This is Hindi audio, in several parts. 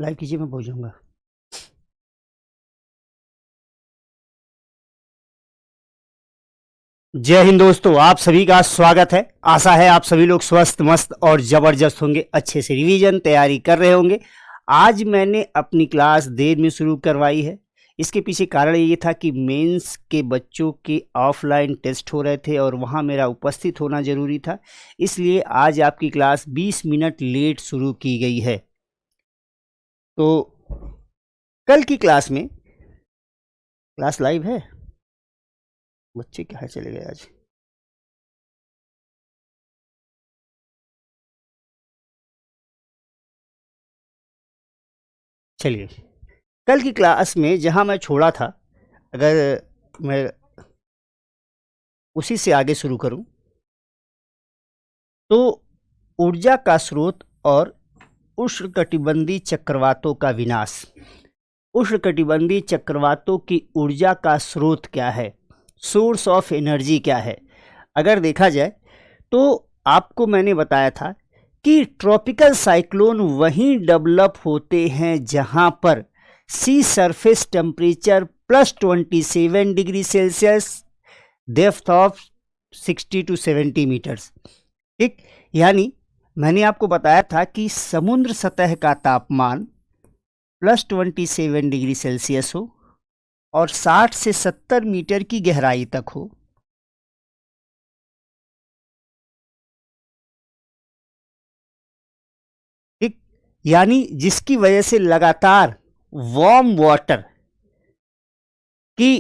लाइव कीजिए, मैं पहुंच जाऊंगा। जय हिंद दोस्तों, आप सभी का स्वागत है। आशा है आप सभी लोग स्वस्थ मस्त और जबरदस्त होंगे, अच्छे से रिवीजन तैयारी कर रहे होंगे। आज मैंने अपनी क्लास देर में शुरू करवाई है। इसके पीछे कारण ये था कि मेंस के बच्चों के ऑफलाइन टेस्ट हो रहे थे और वहाँ मेरा उपस्थित होना जरूरी था, इसलिए आज आपकी क्लास 20 मिनट लेट शुरू की गई है। तो कल की क्लास में, क्लास लाइव है, बच्चे कहाँ चले गए आज? चलिए, कल की क्लास में जहां मैं छोड़ा था, अगर मैं उसी से आगे शुरू करूं, तो ऊर्जा का स्रोत और उष्णकटिबंधीय चक्रवातों का विनाश। उष्णकटिबंधीय चक्रवातों की ऊर्जा का स्रोत क्या है, सोर्स ऑफ एनर्जी क्या है? अगर देखा जाए तो आपको मैंने बताया था कि ट्रॉपिकल साइक्लोन वहीं डेवलप होते हैं जहां पर sea surface temperature +27 degree Celsius, depth of 60 to 70 metres. ठीक, यानी मैंने आपको बताया था कि समुद्र सतह का तापमान +27 डिग्री सेल्सियस हो और 60 से 70 मीटर की गहराई तक हो। ठीक, यानी जिसकी वजह से लगातार वार्म वाटर की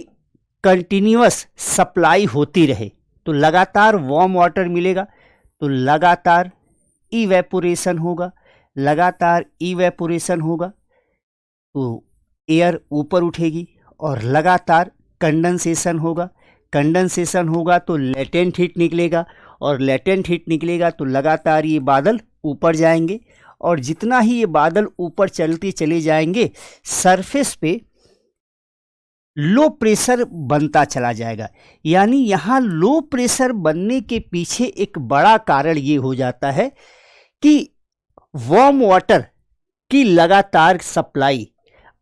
कंटिन्यूअस सप्लाई होती रहे। तो लगातार वार्म वाटर मिलेगा तो लगातार इवेपोरेशन होगा, लगातार इवेपोरेशन होगा तो एयर ऊपर उठेगी और लगातार कंडेंसेशन होगा। कंडेंसेशन होगा तो लेटेंट हीट निकलेगा और लेटेंट हीट निकलेगा तो लगातार ये बादल ऊपर जाएंगे और जितना ही ये बादल ऊपर चलते चले जाएंगे, सरफेस पे लो प्रेशर बनता चला जाएगा। यानी यहाँ लो प्रेशर बनने के पीछे एक बड़ा कारण ये हो जाता है कि वार्म वाटर की लगातार सप्लाई।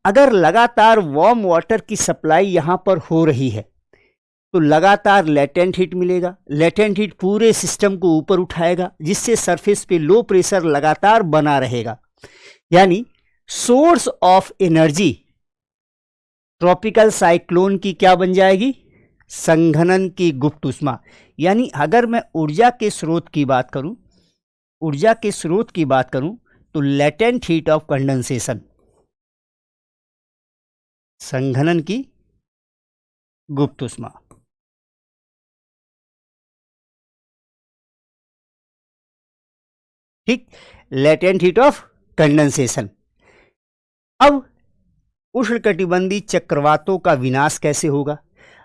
अगर लगातार वार्म वाटर की सप्लाई यहाँ पर हो रही है तो लगातार लेटेंट हीट मिलेगा। लेटेंट हीट पूरे सिस्टम को ऊपर उठाएगा, जिससे सरफेस पे लो प्रेशर लगातार बना रहेगा। यानी source of energy tropical cyclone की क्या बन जाएगी? संघनन की गुप्त ऊष्मा। यानी अगर मैं ऊर्जा के स्रोत की बात करूं, ऊर्जा के स्रोत की बात करूं तो लेटेंट हीट ऑफ कंडेंसेशन, संघनन की गुप्त ऊष्मा। ठीक, लेटेंट हीट ऑफ कंडेंसेशन। अब उष्णकटिबंधीय चक्रवातों का विनाश कैसे होगा?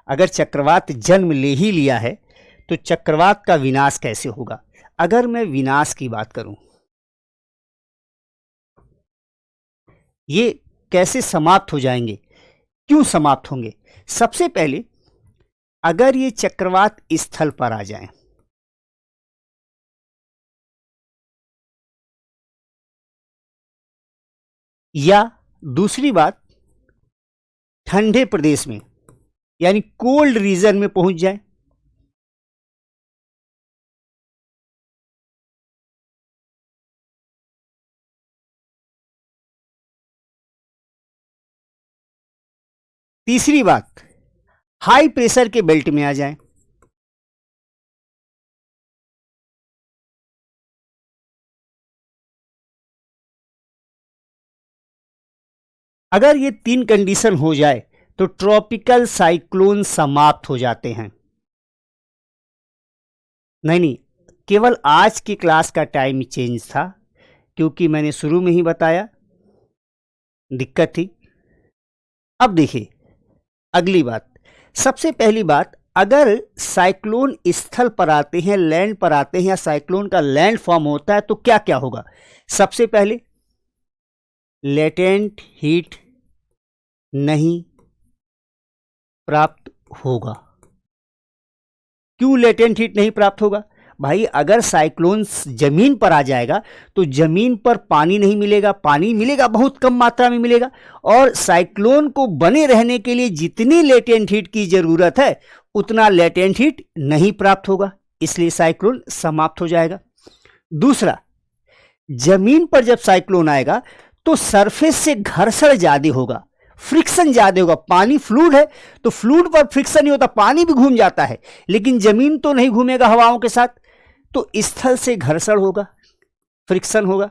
अगर चक्रवात जन्म ले ही लिया है तो चक्रवात का विनाश कैसे होगा? अगर मैं विनाश की बात करूं, ये कैसे समाप्त हो जाएंगे, क्यों समाप्त होंगे? सबसे पहले, अगर ये चक्रवात स्थल पर आ जाएं, या दूसरी बात ठंडे प्रदेश में यानी कोल्ड रीजन में पहुंच जाए, तीसरी बात हाई प्रेशर के बेल्ट में आ जाए, अगर ये तीन कंडीशन हो जाए तो ट्रॉपिकल साइक्लोन समाप्त हो जाते हैं। नहीं, केवल आज की क्लास का टाइम चेंज था, क्योंकि मैंने शुरू में ही बताया दिक्कत थी। अब देखिए अगली बात, सबसे पहली बात, अगर साइक्लोन स्थल पर आते हैं, लैंड पर आते हैं, या साइक्लोन का लैंड फॉर्म होता है तो क्या क्या होगा? सबसे पहले लेटेंट हीट नहीं प्राप्त होगा। क्यों लेटेंट हीट नहीं प्राप्त होगा? भाई अगर साइक्लोन जमीन पर आ जाएगा तो जमीन पर पानी नहीं मिलेगा, पानी मिलेगा बहुत कम मात्रा में मिलेगा, और साइक्लोन को बने रहने के लिए जितनी लेटेंट हीट की जरूरत है उतना लेटेंट हीट नहीं प्राप्त होगा, इसलिए साइक्लोन समाप्त हो जाएगा। दूसरा, जमीन पर जब साइक्लोन आएगा तो सरफेस से घर्षण ज्यादा होगा, फ्रिक्शन ज्यादा होगा। पानी फ्लूइड है तो फ्लूइड पर फ्रिक्शन नहीं होता, पानी भी घूम जाता है, लेकिन जमीन तो नहीं घूमेगा हवाओं के साथ, तो स्थल से घर्षण होगा, फ्रिक्शन होगा।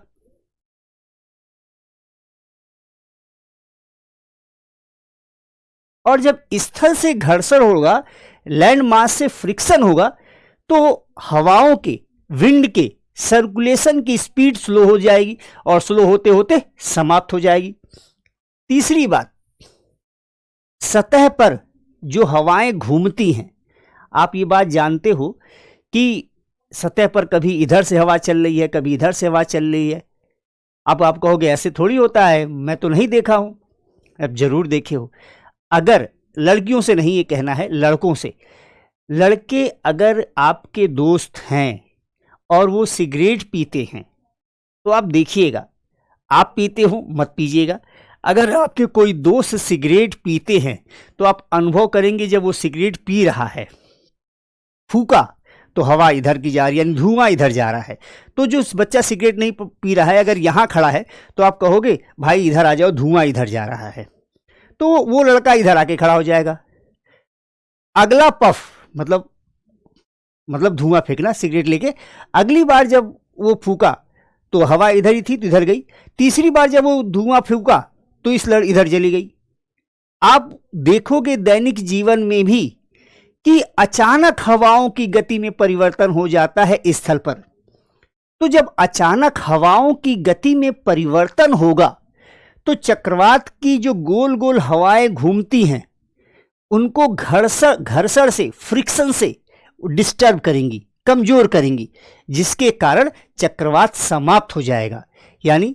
और जब स्थल से घर्षण होगा, लैंड मास से फ्रिक्शन होगा, तो हवाओं के, विंड के सर्कुलेशन की स्पीड स्लो हो जाएगी और स्लो होते होते समाप्त हो जाएगी। तीसरी बात, सतह पर जो हवाएं घूमती हैं, आप ये बात जानते हो कि सतह पर कभी इधर से हवा चल रही है, कभी इधर से हवा चल रही है। अब आप कहोगे ऐसे थोड़ी होता है, मैं तो नहीं देखा हूं। अब जरूर देखे हो। अगर लड़कियों से नहीं ये कहना है, लड़कों से, लड़के अगर आपके दोस्त हैं और वो सिगरेट पीते हैं तो आप देखिएगा, आप पीते हो मत पीजिएगा। अगर आपके कोई दोस्त सिगरेट पीते हैं तो आप अनुभव करेंगे, जब वो सिगरेट पी रहा है, फूका तो हवा इधर की जा रही है, धुआं इधर जा रहा है। तो जो बच्चा सिगरेट नहीं पी रहा है, अगर यहां खड़ा है तो आप कहोगे भाई इधर आ जाओ, धुआं इधर जा रहा है, तो वो लड़का इधर आके खड़ा हो जाएगा। अगला पफ मतलब धुआं फेंकना सिगरेट लेके, अगली बार जब वो फूका तो हवा इधर ही थी तो इधर गई, तीसरी बार जब वो धुआं फूका तो इस लड़ इधर चली गई। आप देखोगे दैनिक जीवन में भी कि अचानक हवाओं की गति में परिवर्तन हो जाता है स्थल पर। तो जब अचानक हवाओं की गति में परिवर्तन होगा तो चक्रवात की जो गोल गोल हवाएं घूमती हैं उनको घर्षण से, फ्रिक्शन से डिस्टर्ब करेंगी, कमजोर करेंगी, जिसके कारण चक्रवात समाप्त हो जाएगा। यानी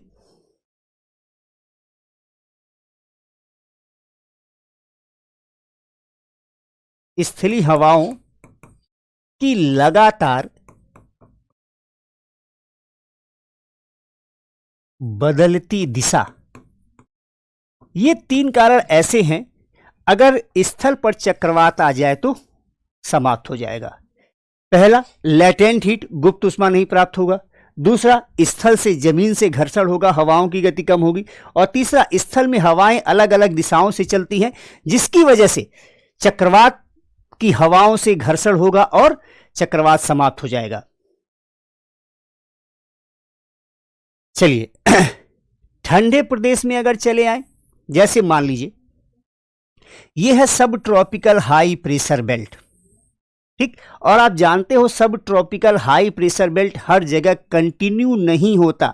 स्थलीय हवाओं की लगातार बदलती दिशा, ये तीन कारण ऐसे हैं, अगर स्थल पर चक्रवात आ जाए तो समाप्त हो जाएगा। पहला, लेटेंट हीट, गुप्त उष्मा नहीं प्राप्त होगा। दूसरा, स्थल से जमीन से घर्षण होगा, हवाओं की गति कम होगी। और तीसरा, स्थल में हवाएं अलग अलग दिशाओं से चलती हैं, जिसकी वजह से चक्रवात की हवाओं से घर्षण होगा और चक्रवात समाप्त हो जाएगा। चलिए ठंडे प्रदेश में अगर चले आए, जैसे मान लीजिए यह है सब ट्रॉपिकल हाई प्रेशर बेल्ट, ठीक। और आप जानते हो सब ट्रॉपिकल हाई प्रेशर बेल्ट हर जगह कंटिन्यू नहीं होता,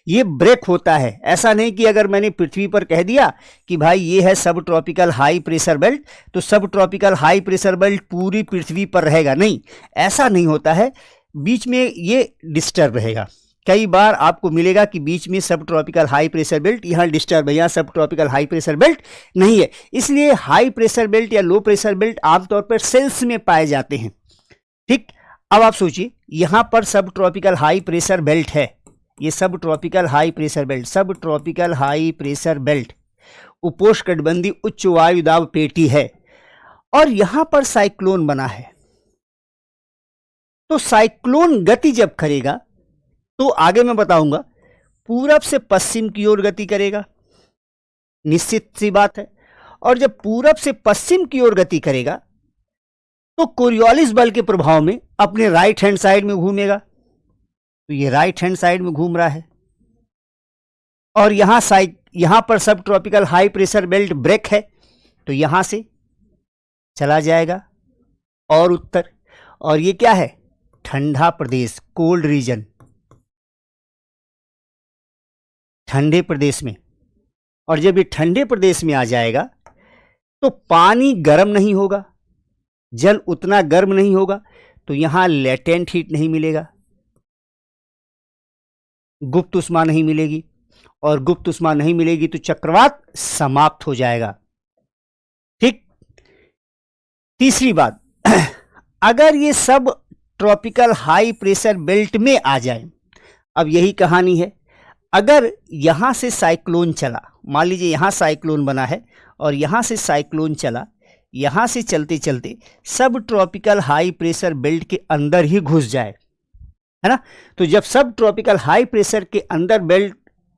ये ब्रेक होता है। ऐसा नहीं कि अगर मैंने पृथ्वी पर कह दिया कि भाई ये है सब ट्रॉपिकल हाई प्रेशर बेल्ट तो सब ट्रॉपिकल हाई प्रेशर बेल्ट पूरी पृथ्वी पर रहेगा, नहीं, ऐसा नहीं होता है। बीच में ये डिस्टर्ब रहेगा। कई बार आपको मिलेगा कि बीच में सब ट्रॉपिकल हाई प्रेशर बेल्ट, यहाँ डिस्टर्ब है, यहाँ सब ट्रॉपिकल हाई प्रेशर बेल्ट नहीं है। इसलिए हाई प्रेशर बेल्ट या लो प्रेशर बेल्ट आमतौर पर सेल्स में पाए जाते हैं, ठीक। अब आप सोचिए, यहाँ पर subtropical high pressure belt है, ये सब ट्रॉपिकल हाई प्रेशर बेल्ट, सब ट्रॉपिकल हाई प्रेशर बेल्ट उपोष्णकटिबंधीय उच्च वायु दाब पेटी है, और यहां पर साइक्लोन बना है। तो साइक्लोन गति जब करेगा तो आगे मैं बताऊंगा पूरब से पश्चिम की ओर गति करेगा, निश्चित सी बात है। और जब पूरब से पश्चिम की ओर गति करेगा तो कोरियोलिस बल के प्रभाव में अपने राइट हैंड साइड में घूमेगा। तो ये राइट हैंड साइड में घूम रहा है, और यहां पर subtropical high pressure belt break है, तो यहां से चला जाएगा और उत्तर। और ये क्या है? ठंडा प्रदेश, कोल्ड रीजन, ठंडे प्रदेश में। और जब ये ठंडे प्रदेश में आ जाएगा तो पानी गर्म नहीं होगा, जल उतना गर्म नहीं होगा, तो यहां लेटेंट हीट नहीं मिलेगा, गुप्त उष्मा नहीं मिलेगी, और गुप्त उष्मा नहीं मिलेगी तो चक्रवात समाप्त हो जाएगा, ठीक। तीसरी बात, अगर ये सब ट्रॉपिकल हाई प्रेशर बेल्ट में आ जाए। अब यही कहानी है, अगर यहां से साइक्लोन चला, मान लीजिए यहां साइक्लोन बना है और यहां से साइक्लोन चला, यहां से चलते चलते सब ट्रॉपिकल हाई प्रेशर बेल्ट के अंदर ही घुस जाए, है ना। तो जब सब ट्रॉपिकल हाई प्रेशर के अंदर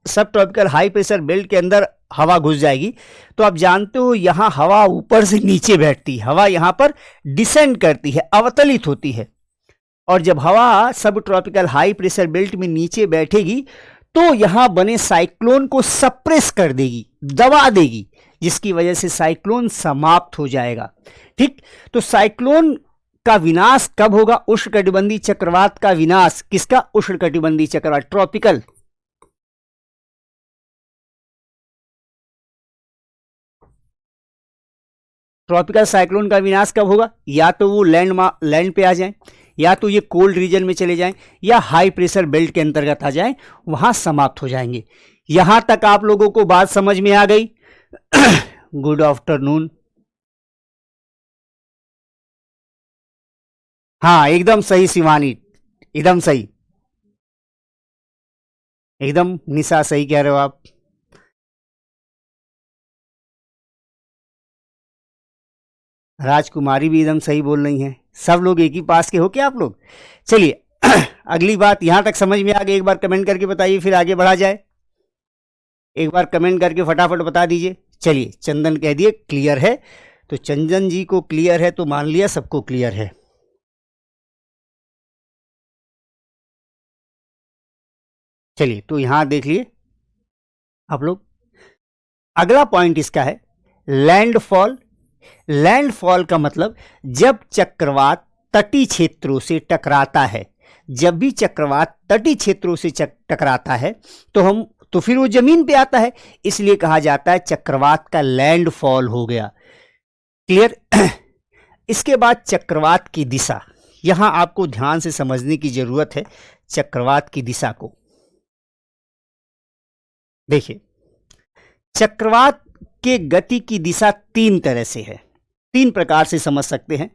सब ट्रॉपिकल हाई प्रेशर बेल्ट के अंदर हवा घुस जाएगी, तो आप जानते हो यहां हवा ऊपर से नीचे बैठती है, हवा यहां पर डिसेंड करती है, अवतलित होती है। और जब हवा सब ट्रॉपिकल हाई प्रेशर बेल्ट में नीचे बैठेगी तो यहां बने साइक्लोन को सप्रेस कर देगी, दबा देगी, जिसकी वजह से साइक्लोन समाप्त हो जाएगा। ठीक, तो साइक्लोन का विनाश कब होगा? उष्णकटिबंधीय चक्रवात का विनाश। किसका? उष्णकटिबंधीय चक्रवात, ट्रॉपिकल। ट्रॉपिकल साइक्लोन का विनाश कब होगा? या तो वो लैंड पे आ जाए, या तो ये कोल्ड रीजन में चले जाएं, या हाई प्रेशर बेल्ट के अंतर्गत आ जाएं, वहां समाप्त हो जाएंगे। यहां तक आप लोगों को बात समझ में आ गई? Good afternoon. हाँ, एकदम सही शिवानी, एकदम सही, एकदम निशा सही कह रहे हो आप। राजकुमारी भी एकदम सही बोल रही हैं। सब लोग एक ही पास के हो क्या आप लोग? चलिए अगली बात, यहां तक समझ में आ गई? एक बार कमेंट करके बताइए, फिर आगे बढ़ा जाए। एक बार कमेंट करके फटाफट बता दीजिए। चलिए, चंदन कह दिए क्लियर है, तो चंदन जी को क्लियर है तो मान लिया सबको क्लियर है। चलिए, तो यहां देख लिए आप लोग। अगला पॉइंट इसका है लैंडफॉल। लैंडफॉल का मतलब जब चक्रवात तटीय क्षेत्रों से टकराता है, जब भी चक्रवात तटीय क्षेत्रों से टकराता है तो फिर वो जमीन पे आता है, इसलिए कहा जाता है चक्रवात का लैंडफॉल हो गया। क्लियर? इसके बाद चक्रवात की दिशा, यहां आपको ध्यान से समझने की जरूरत है। चक्रवात की दिशा को देखिए, चक्रवात के गति की दिशा तीन तरह से है, तीन प्रकार से समझ सकते हैं।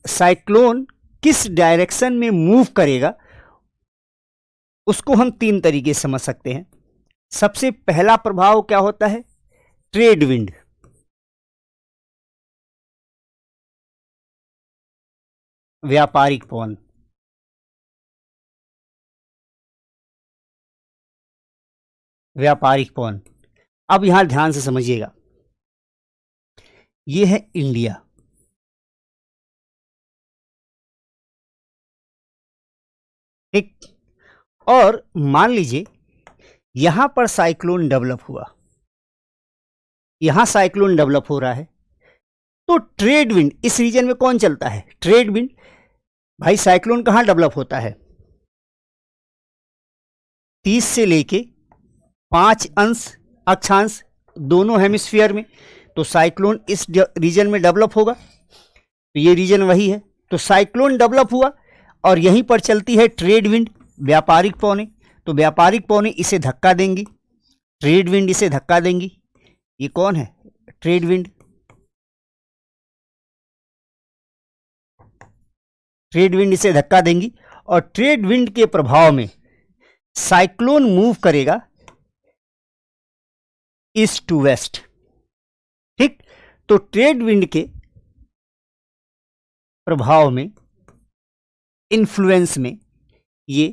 साइक्लोन किस डायरेक्शन में मूव करेगा उसको हम तीन तरीके से समझ सकते हैं। सबसे पहला प्रभाव क्या होता है? Trade wind. व्यापारिक पवन। व्यापारिक पवन। अब यहां ध्यान से समझिएगा, यह है इंडिया, ठीक। और मान लीजिए यहां पर साइक्लोन डेवलप हुआ, यहां साइक्लोन डेवलप हो रहा है, तो ट्रेड विंड इस रीजन में कौन चलता है? Trade wind. भाई साइक्लोन कहां डेवलप होता है? 30 से लेके 5 अंश अक्षांश दोनों हेमिस्फीयर में, तो साइक्लोन इस रीजन में डेवलप होगा, तो ये रीजन वही है। तो साइक्लोन डेवलप हुआ और यहीं पर चलती है ट्रेड विंड, व्यापारिक पवनें, तो व्यापारिक पवनें इसे धक्का देंगी, ट्रेड विंड इसे धक्का देंगी। ये कौन है? Trade wind. ट्रेड विंड इसे धक्का देंगी और ट्रेड विंड के प्रभाव में साइक्लोन मूव करेगा ईस्ट टू वेस्ट, ठीक। तो ट्रेड विंड के प्रभाव में, इन्फ्लुएंस में, ये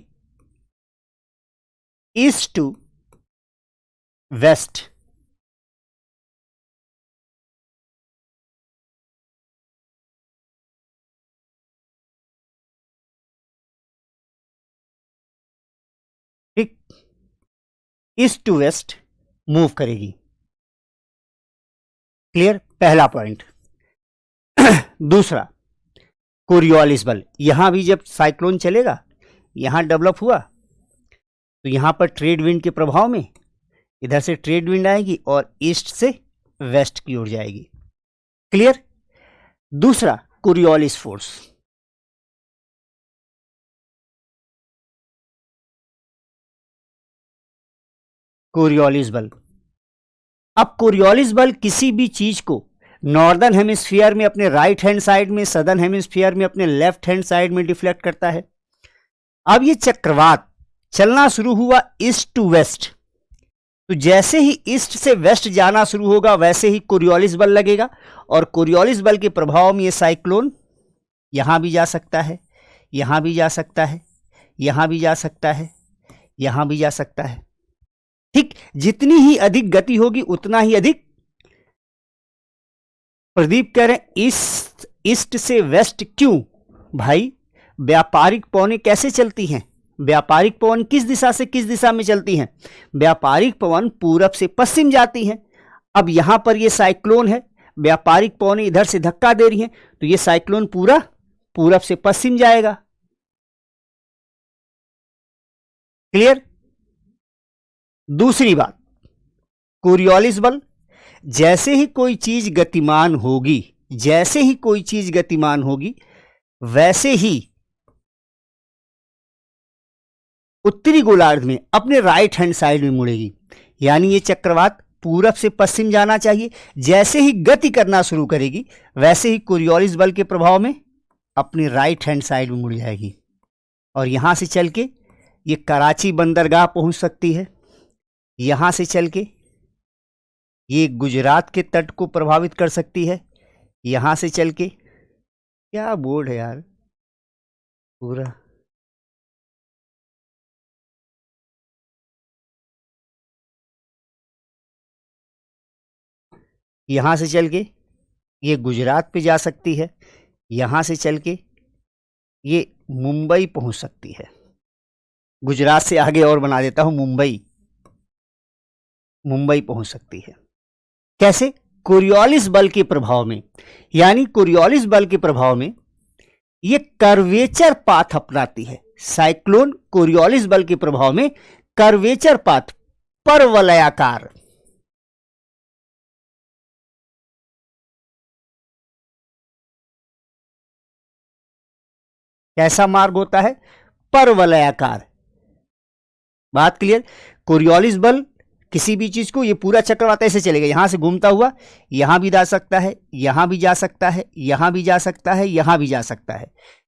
ईस्ट टू वेस्ट ठीक, ईस्ट टू वेस्ट मूव करेगी। क्लियर? पहला पॉइंट। दूसरा, कोरियोलिस बल। यहां भी जब साइक्लोन चलेगा, यहां डेवलप हुआ, तो यहां पर ट्रेड विंड के प्रभाव में इधर से ट्रेड विंड आएगी और ईस्ट से वेस्ट की ओर जाएगी। क्लियर? दूसरा, कोरियोलिस फोर्स। कोरियोलिस बल। अब कोरियोलिस बल किसी भी चीज को नॉर्दर्न हेमिस्फीयर में अपने राइट हैंड साइड में, सदर्न हेमिस्फीयर में अपने लेफ्ट हैंड साइड में डिफ्लेक्ट करता है। अब ये चक्रवात चलना शुरू हुआ ईस्ट टू वेस्ट, तो जैसे ही ईस्ट से वेस्ट जाना शुरू होगा वैसे ही कोरियोलिस बल लगेगा, और कोरियोलिस बल के प्रभाव में ये साइक्लोन यहां भी जा सकता है, यहां भी जा सकता है, यहां भी जा सकता है, यहां भी जा सकता है। ठीक, जितनी ही अधिक गति होगी उतना ही अधिक, प्रदीप कह रहे हैं ईस्ट से वेस्ट क्यों भाई? व्यापारिक पवनें कैसे चलती हैं? व्यापारिक पवन किस दिशा से किस दिशा में चलती हैं? व्यापारिक पवन पूरब से पश्चिम जाती हैं। अब यहां पर ये साइक्लोन है, व्यापारिक पवनें इधर से धक्का दे रही हैं, तो ये साइक्लोन पूरा पूरब से पश्चिम जाएगा। क्लियर? दूसरी बात, कोरियोलिस बल, जैसे ही कोई चीज गतिमान होगी, जैसे ही कोई चीज गतिमान होगी वैसे ही उत्तरी गोलार्ध में अपने राइट हैंड साइड में मुड़ेगी। यानी ये चक्रवात पूरब से पश्चिम जाना चाहिए, जैसे ही गति करना शुरू करेगी वैसे ही कोरियोलिस बल के प्रभाव में अपनी राइट हैंड साइड में मुड़ जाएगी, और यहां से चल के ये कराची बंदरगाह पहुंच सकती है, यहां से चल के ये गुजरात के तट को प्रभावित कर सकती है, यहां से चल के, क्या बोर्ड है यार पूरा, यहां से चल के ये गुजरात पे जा सकती है, यहां से चल के ये मुंबई पहुंच सकती है। गुजरात से आगे और बना देता हूं, मुंबई पहुंच सकती है। कैसे? कोरियोलिस बल के प्रभाव में। यानी कोरियोलिस बल के प्रभाव में ये कर्वेचर पाथ अपनाती है। साइक्लोन कोरियोलिस बल के प्रभाव में कर्वेचर पाथ, परवलयाकार, कैसा मार्ग होता है? परवलयाकार। बात क्लियर? कोरियोलिस बल किसी भी चीज को, ये पूरा चक्रवात ऐसे चलेगा, यहां से घूमता हुआ यहां भी जा सकता है, यहां भी जा सकता है, यहां भी जा सकता है, यहां भी जा सकता है।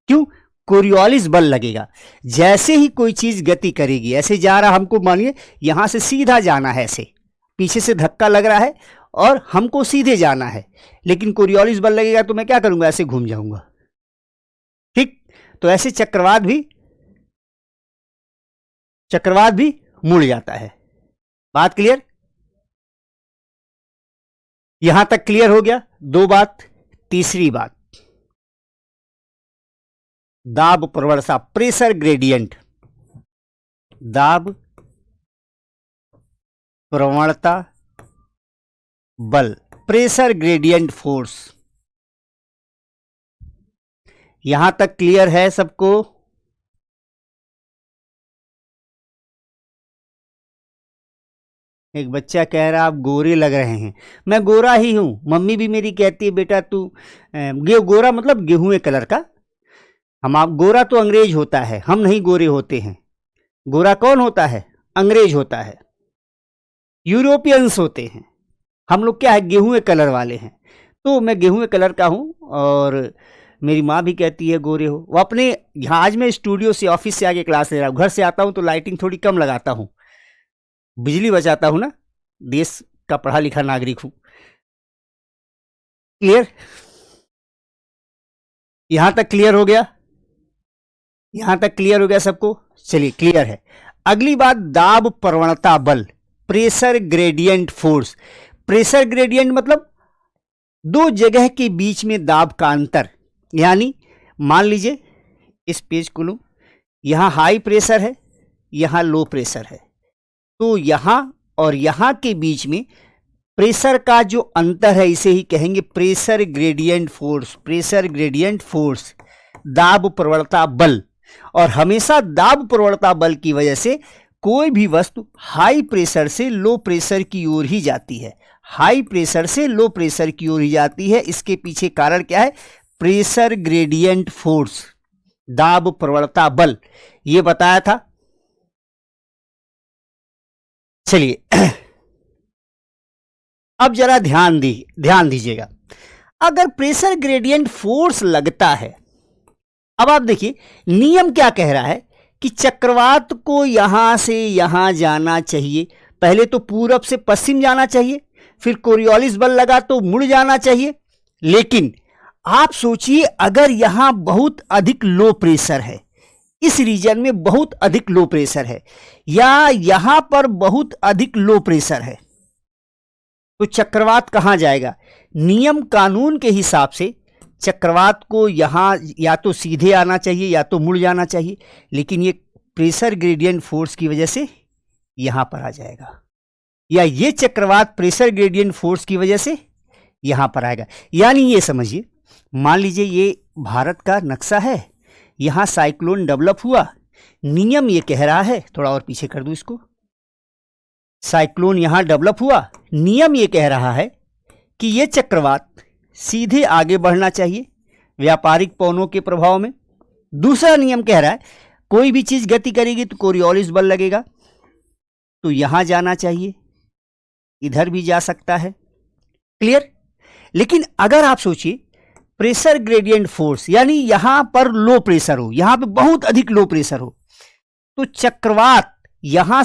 क्यों? कोरियोलिस बल लगेगा। जैसे ही कोई चीज गति करेगी, ऐसे जा रहा, हमको मानिए यहां से सीधा जाना है, ऐसे पीछे से धक्का लग रहा है और हमको सीधे जाना है, लेकिन कोरियोलिस बल लगेगा तो मैं क्या करूंगा? ऐसे घूम जाऊंगा। ठीक, तो ऐसे चक्रवात भी मुड़ जाता है। बात क्लियर? यहां तक क्लियर हो गया? दो बात। तीसरी बात, दाब प्रवणता, प्रेशर ग्रेडियंट, दाब प्रवणता बल, प्रेशर ग्रेडियंट फोर्स। यहां तक क्लियर है सबको? एक बच्चा कह रहा आप गोरे लग रहे हैं। मैं गोरा ही हूं, मम्मी भी मेरी कहती है बेटा तू गोरा मतलब गेहूं कलर का। हम आप गोरा तो अंग्रेज होता है, हम नहीं गोरे होते हैं। गोरा कौन होता है? अंग्रेज होता है, यूरोपियंस होते हैं। हम लोग क्या है? गेहूं कलर वाले हैं। तो मैं गेहूं कलर का हूं, और मेरी माँ भी कहती है गोरे हो। वो अपने यहाँ, आज मैं स्टूडियो से, ऑफिस से आके क्लास ले रहा हूँ, घर से आता हूँ तो लाइटिंग थोड़ी कम लगाता हूँ, बिजली बचाता हूं ना, देश का पढ़ा लिखा नागरिक हूं। क्लियर? यहां तक क्लियर हो गया? यहां तक क्लियर हो गया सबको? चलिए, क्लियर है। अगली बात, दाब प्रवणता बल, pressure gradient force. Pressure gradient मतलब दो जगह के बीच में दाब का अंतर। यानी मान लीजिए इस पेज को लो, यहां हाई प्रेशर है, यहां लो प्रेशर है, तो यहां और यहां के बीच में प्रेशर का जो अंतर है इसे ही कहेंगे pressure gradient force. Pressure gradient force, दाब प्रवणता बल। और हमेशा दाब प्रवणता बल की वजह से कोई भी वस्तु हाई प्रेशर से लो प्रेशर की ओर ही जाती है, हाई प्रेशर से लो प्रेशर की ओर ही जाती है। इसके पीछे कारण क्या है? प्रेशर ग्रेडियंट फोर्स, दाब प्रवणता बल, ये बताया था। चलिए अब जरा ध्यान दीजिएगा। अगर प्रेशर ग्रेडियंट फोर्स लगता है, अब आप देखिए नियम क्या कह रहा है कि चक्रवात को यहां से यहां जाना चाहिए, पहले तो पूरब से पश्चिम जाना चाहिए, फिर कोरियोलिस बल लगा तो मुड़ जाना चाहिए। लेकिन आप सोचिए अगर यहां बहुत अधिक लो प्रेशर है, इस रीजन में बहुत अधिक लो प्रेशर है, या यहां पर बहुत अधिक लो प्रेशर है, तो चक्रवात कहां जाएगा? नियम कानून के हिसाब से चक्रवात को यहां या तो सीधे आना चाहिए या तो मुड़ जाना चाहिए, लेकिन ये प्रेशर ग्रेडियंट फोर्स की वजह से यहां पर आ जाएगा, या ये चक्रवात प्रेशर ग्रेडियंट फोर्स की वजह से यहां पर आएगा। यानी ये समझिए, मान लीजिए ये भारत का नक्शा है, यहां साइक्लोन डेवलप हुआ, नियम ये कह रहा है, थोड़ा और पीछे कर दूं इसको, साइक्लोन यहां डेवलप हुआ, नियम ये कह रहा है कि ये चक्रवात सीधे आगे बढ़ना चाहिए व्यापारिक पवनों के प्रभाव में। दूसरा नियम कह रहा है कोई भी चीज गति करेगी तो कोरियोलिस बल लगेगा, तो यहां जाना चाहिए, इधर भी जा सकता है। क्लियर? लेकिन अगर आप सोचिए प्रेशर ग्रेडियंट फोर्स, यानी यहां पर लो प्रेशर हो, यहां पे बहुत अधिक लो प्रेशर हो, तो चक्रवात यहां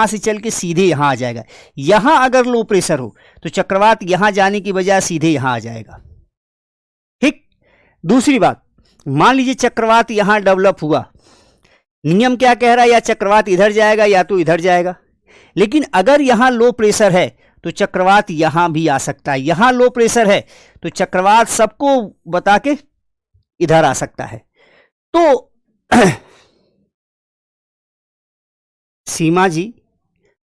से चल के सीधे यहां आ जाएगा। यहां अगर लो प्रेशर हो तो चक्रवात यहां जाने की बजाय सीधे यहां आ जाएगा। ठीक। दूसरी बात, मान लीजिए चक्रवात यहां डेवलप हुआ, नियम क्या कह रहा है? या चक्रवात इधर जाएगा या तो इधर जाएगा। लेकिन अगर यहां लो प्रेशर है तो चक्रवात यहां भी आ सकता है, यहां लो प्रेशर है तो चक्रवात सबको बता के इधर आ सकता है। तो सीमा जी,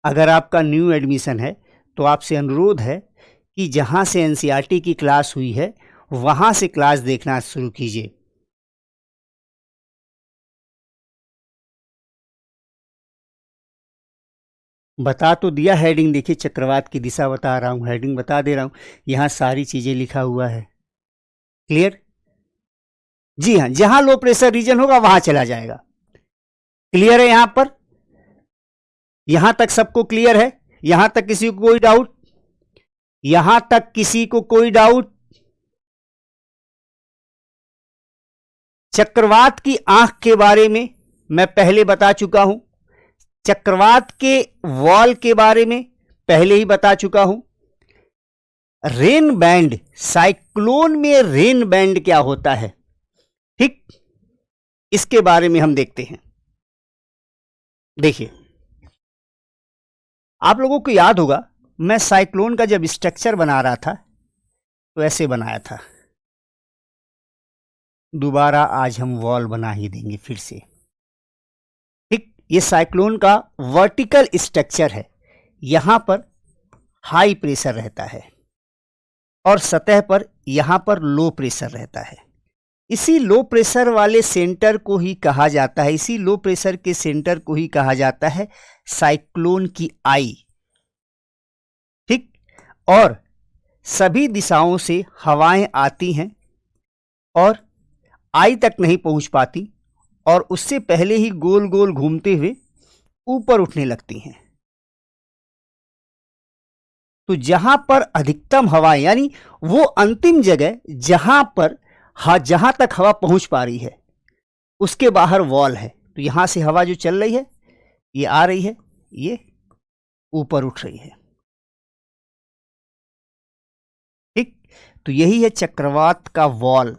अगर आपका न्यू एडमिशन है तो आपसे अनुरोध है कि जहां से एनसीईआरटी की क्लास हुई है वहां से क्लास देखना शुरू कीजिए। बता तो दिया, हेडिंग देखिए, चक्रवात की दिशा बता रहा हूं, हेडिंग बता दे रहा हूं, यहां सारी चीजें लिखा हुआ है। क्लियर? जी हां, जहां लो प्रेशर रीजन होगा वहां चला जाएगा। क्लियर है? यहां पर, यहां तक सबको क्लियर है? यहां तक किसी को कोई डाउट? यहां तक किसी को कोई डाउट? चक्रवात की आंख के बारे में मैं पहले बता चुका हूं, चक्रवात के वॉल के बारे में पहले ही बता चुका हूं। रेन बैंड, साइक्लोन में रेन बैंड क्या होता है, ठीक, इसके बारे में हम देखते हैं। देखिए, आप लोगों को याद होगा मैं साइक्लोन का जब स्ट्रक्चर बना रहा था तो ऐसे बनाया था। दोबारा आज हम वॉल बना ही देंगे फिर से। ठीक, ये साइक्लोन का वर्टिकल स्ट्रक्चर है, यहां पर हाई प्रेशर रहता है और सतह पर यहां पर लो प्रेशर रहता है। इसी लो प्रेशर वाले सेंटर को ही कहा जाता है, इसी लो प्रेशर के सेंटर को ही कहा जाता है साइक्लोन की आई। ठीक, और सभी दिशाओं से हवाएं आती हैं और आई तक नहीं पहुंच पाती और उससे पहले ही गोल गोल घूमते हुए ऊपर उठने लगती हैं। तो जहां पर अधिकतम हवाएं, यानी वो अंतिम जगह जहां तक हवा पहुंच पा रही है उसके बाहर वॉल है, तो यहां से हवा जो चल रही है ये आ रही है, ये ऊपर उठ रही है। ठीक, तो यही है चक्रवात का वॉल,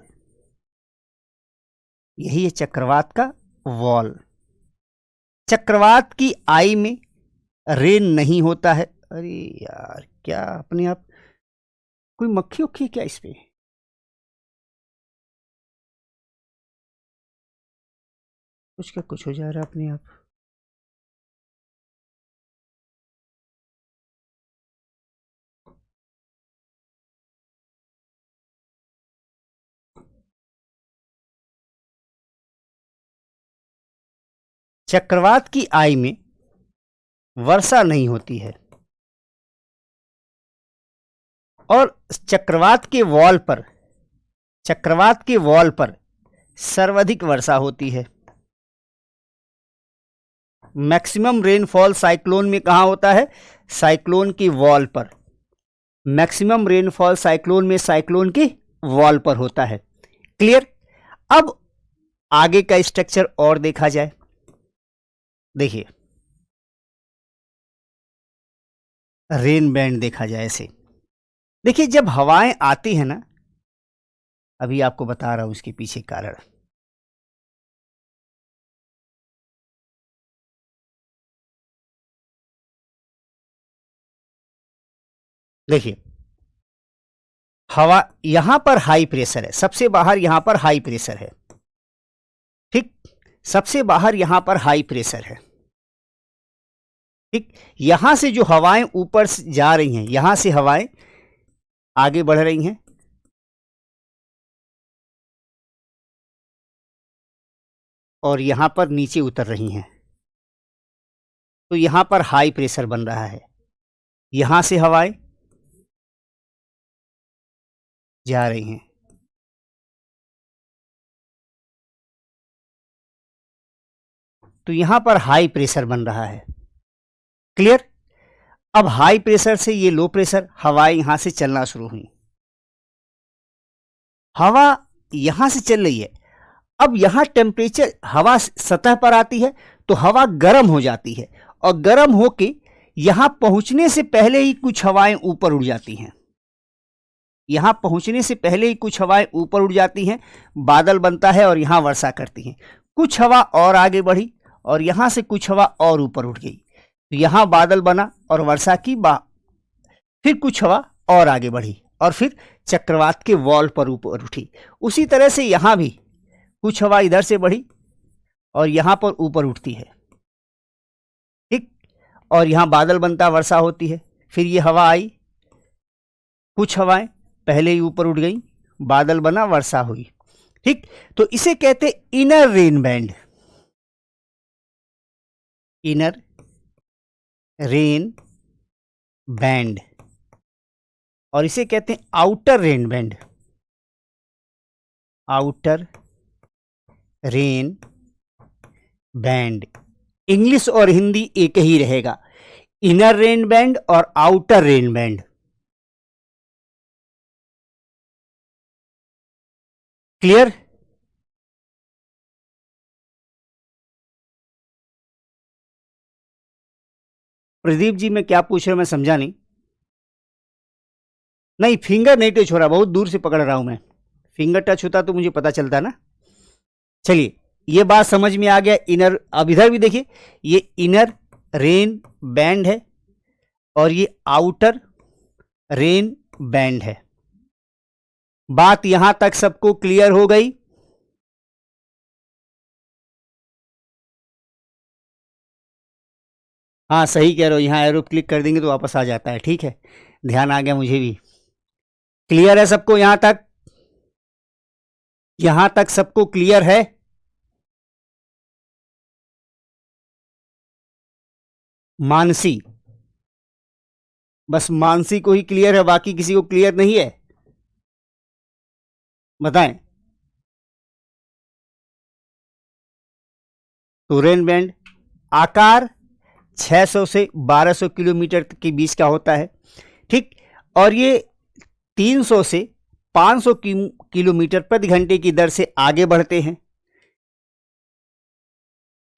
यही है चक्रवात का वॉल। चक्रवात की आई में रेन नहीं होता है। अरे यार, क्या अपने आप कोई मक्खी उक्खी क्या इस पे? कुछ हो जा रहा है अपने आप। चक्रवात की आई में वर्षा नहीं होती है और चक्रवात के वॉल पर सर्वाधिक वर्षा होती है। मैक्सिमम रेनफॉल साइक्लोन में कहाँ होता है? साइक्लोन की वॉल पर। मैक्सिमम रेनफॉल साइक्लोन में साइक्लोन की वॉल पर होता है। क्लियर? अब आगे का स्ट्रक्चर और देखा जाए। देखिए, रेन बैंड देखा जाए ऐसे। देखिए, जब हवाएं आती हैं ना, अभी आपको बता रहा हूं उसके पीछे कारण। देखिए, हवा यहां पर हाई प्रेशर है, सबसे बाहर यहां पर हाई प्रेशर है। ठीक, सबसे बाहर यहां पर हाई प्रेशर है। ठीक, यहां से जो हवाएं ऊपर जा रही हैं, यहां से हवाएं आगे बढ़ रही हैं और यहां पर नीचे उतर रही हैं। तो यहां पर हाई प्रेशर बन रहा है। यहां से हवाएं जा रही हैं, तो यहां पर हाई प्रेशर बन रहा है। क्लियर? अब हाई प्रेशर से ये लो प्रेशर, हवाएं यहां से चलना शुरू हुई। हवा यहां से चल रही है। अब यहां टेम्परेचर, हवा सतह पर आती है तो हवा गर्म हो जाती है और गर्म होके यहां पहुंचने से पहले ही कुछ हवाएं ऊपर उड़ जाती हैं। यहां पहुंचने से पहले ही कुछ हवाएं ऊपर उड़ जाती हैं, बादल बनता है और यहां वर्षा करती हैं। कुछ हवा और आगे बढ़ी और यहां से कुछ हवा और ऊपर उठ गई, तो यहां बादल बना और वर्षा की फिर कुछ हवा और आगे बढ़ी और फिर चक्रवात के वॉल पर ऊपर उठी। उसी तरह से यहां भी कुछ हवा इधर से बढ़ी और यहां पर ऊपर उठती है। ठीक, और यहां बादल बनता, वर्षा होती है। फिर ये हवा आई, कुछ हवाएं पहले ही ऊपर उठ गई, बादल बना, वर्षा हुई। ठीक, तो इसे कहते inner rain band. Inner rain band. और इसे कहते हैं outer rain band. Outer rain band. English और हिंदी एक ही रहेगा, इनर रेन बैंड और outer rain band. Clear? Pradeep ji, मैं क्या पूछ रहा हूं मैं समझा नहीं। नहीं, फिंगर नहीं टच हो रहा, बहुत दूर से पकड़ रहा हूं मैं। फिंगर टच होता तो मुझे पता चलता ना। चलिए, ये बात समझ में आ गया। इनर, अब इधर भी देखिए, ये इनर रेन बैंड है और ये आउटर रेन बैंड है। बात यहां तक सबको क्लियर हो गई? हाँ, सही कह रहे हो, यहां एरो क्लिक कर देंगे तो वापस आ जाता है। ठीक है, ध्यान आ गया मुझे भी। क्लियर है सबको यहां तक? यहां तक सबको क्लियर है? मानसी, बस मानसी को ही क्लियर है, बाकी किसी को क्लियर नहीं है? बताएं। तो रेन बैंड आकार 600 से 1200 किलोमीटर के बीच का होता है। ठीक, और ये 300 से 500 किलोमीटर प्रति घंटे की दर से आगे बढ़ते हैं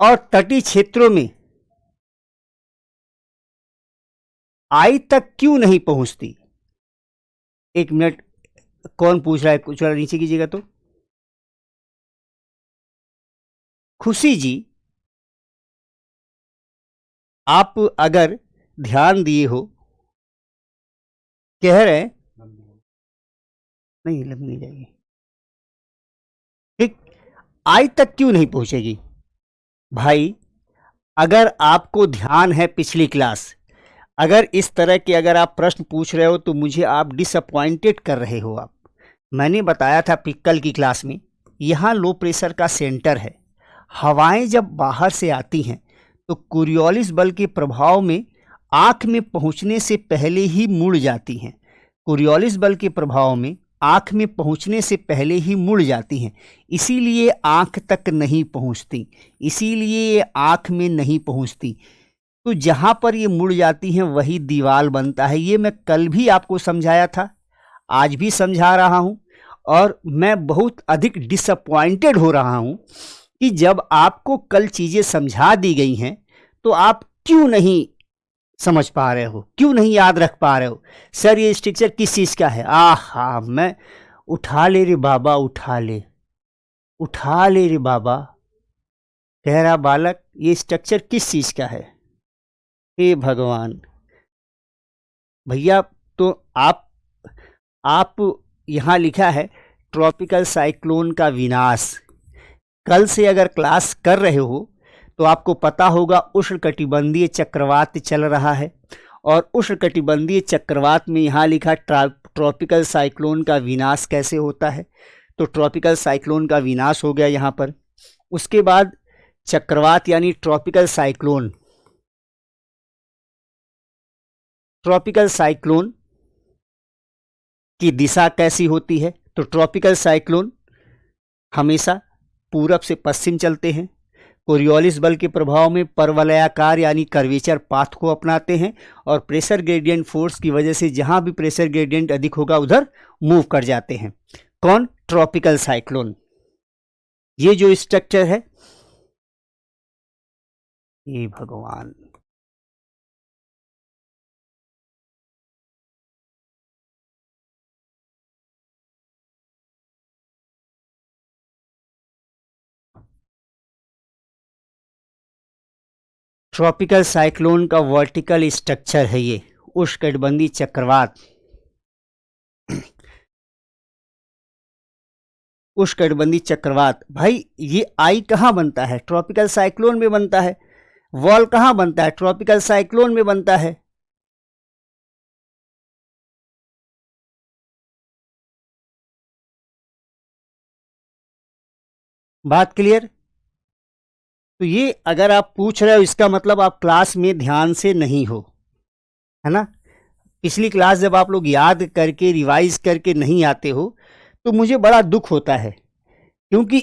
और तटीय क्षेत्रों में आई तक क्यों नहीं पहुंचती? एक मिनट, कौन पूछ रहा है? कुछ नीचे कीजिएगा तो। खुशी जी, आप अगर ध्यान दिए हो, कह रहे हैं नहीं, लंबी नहीं जाएगी। ठीक, आई तक क्यों नहीं पहुंचेगी? भाई, अगर आपको ध्यान है पिछली क्लास, अगर इस तरह के अगर आप प्रश्न पूछ रहे हो तो मुझे आप डिसअपॉइंटेड कर रहे हो। आप, मैंने बताया था कल की क्लास में, यहाँ लो प्रेशर का सेंटर है। हवाएं जब बाहर से आती हैं तो कोरियोलिस बल के प्रभाव में आँख में पहुँचने से पहले ही मुड़ जाती हैं। कोरियोलिस बल के प्रभाव में आँख में पहुँचने से पहले ही मुड़ जाती हैं, इसीलिए आँख तक नहीं पहुँचती, इसीलिए ये आँख में नहीं पहुँचती। तो जहाँ पर ये मुड़ जाती हैं वही दीवार बनता है। ये मैं कल भी आपको समझाया था, आज भी समझा रहा हूँ, और मैं बहुत अधिक डिसअपॉइंटेड हो रहा हूँ कि जब आपको कल चीज़ें समझा दी गई हैं तो आप क्यों नहीं समझ पा रहे हो, क्यों नहीं याद रख पा रहे हो। सर ये स्ट्रक्चर किस चीज़ का है? आहा, मैं उठा ले रे बाबा, उठा ले, उठा ले रे बाबा, कह रहा बालक ये स्ट्रक्चर किस चीज़ का है? हे भगवान भैया, तो आप यहाँ लिखा है ट्रॉपिकल साइक्लोन का विनाश। कल से अगर क्लास कर रहे हो तो आपको पता होगा उष्णकटिबंधीय चक्रवात चल रहा है, और उष्णकटिबंधीय चक्रवात में यहाँ लिखा ट्रॉपिकल साइक्लोन का विनाश कैसे होता है। तो ट्रॉपिकल साइक्लोन का विनाश हो गया यहाँ पर। उसके बाद चक्रवात यानी ट्रॉपिकल साइक्लोन, ट्रॉपिकल साइक्लोन की दिशा कैसी होती है? तो ट्रॉपिकल साइक्लोन हमेशा पूरब से पश्चिम चलते हैं, कोरियोलिस बल के प्रभाव में परवलयाकार यानी कर्वेचर पाथ को अपनाते हैं, और प्रेशर ग्रेडियंट फोर्स की वजह से जहां भी प्रेशर ग्रेडियंट अधिक होगा उधर मूव कर जाते हैं। कौन? Tropical cyclone. ये जो स्ट्रक्चर है, ये भगवान, ट्रॉपिकल साइक्लोन का वर्टिकल स्ट्रक्चर है ये उष्णकटिबंधीय चक्रवात। उष्णकटिबंधीय चक्रवात भाई, ये आई कहाँ बनता है? ट्रॉपिकल साइक्लोन में बनता है। वॉल कहाँ बनता है? ट्रॉपिकल साइक्लोन में बनता है। बात क्लियर? तो ये अगर आप पूछ रहे हो इसका मतलब आप क्लास में ध्यान से नहीं हो, है ना। पिछली क्लास जब आप लोग याद करके रिवाइज करके नहीं आते हो तो मुझे बड़ा दुख होता है, क्योंकि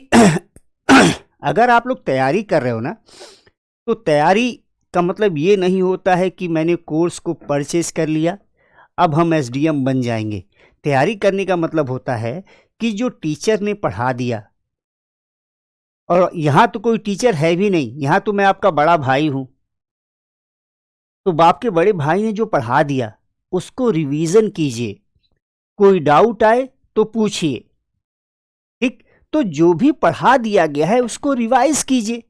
अगर आप लोग तैयारी कर रहे हो ना, तो तैयारी का मतलब ये नहीं होता है कि मैंने कोर्स को परचेज कर लिया अब हम एसडीएम बन जाएंगे। तैयारी करने का मतलब होता है कि जो टीचर ने पढ़ा दिया, और यहाँ तो कोई टीचर है भी नहीं, यहाँ तो मैं आपका बड़ा भाई हूँ, तो बाप के बड़े भाई ने जो पढ़ा दिया उसको रिवीजन कीजिए, कोई डाउट आए तो पूछिए, ठीक। तो जो भी पढ़ा दिया गया है उसको रिवाइज कीजिए,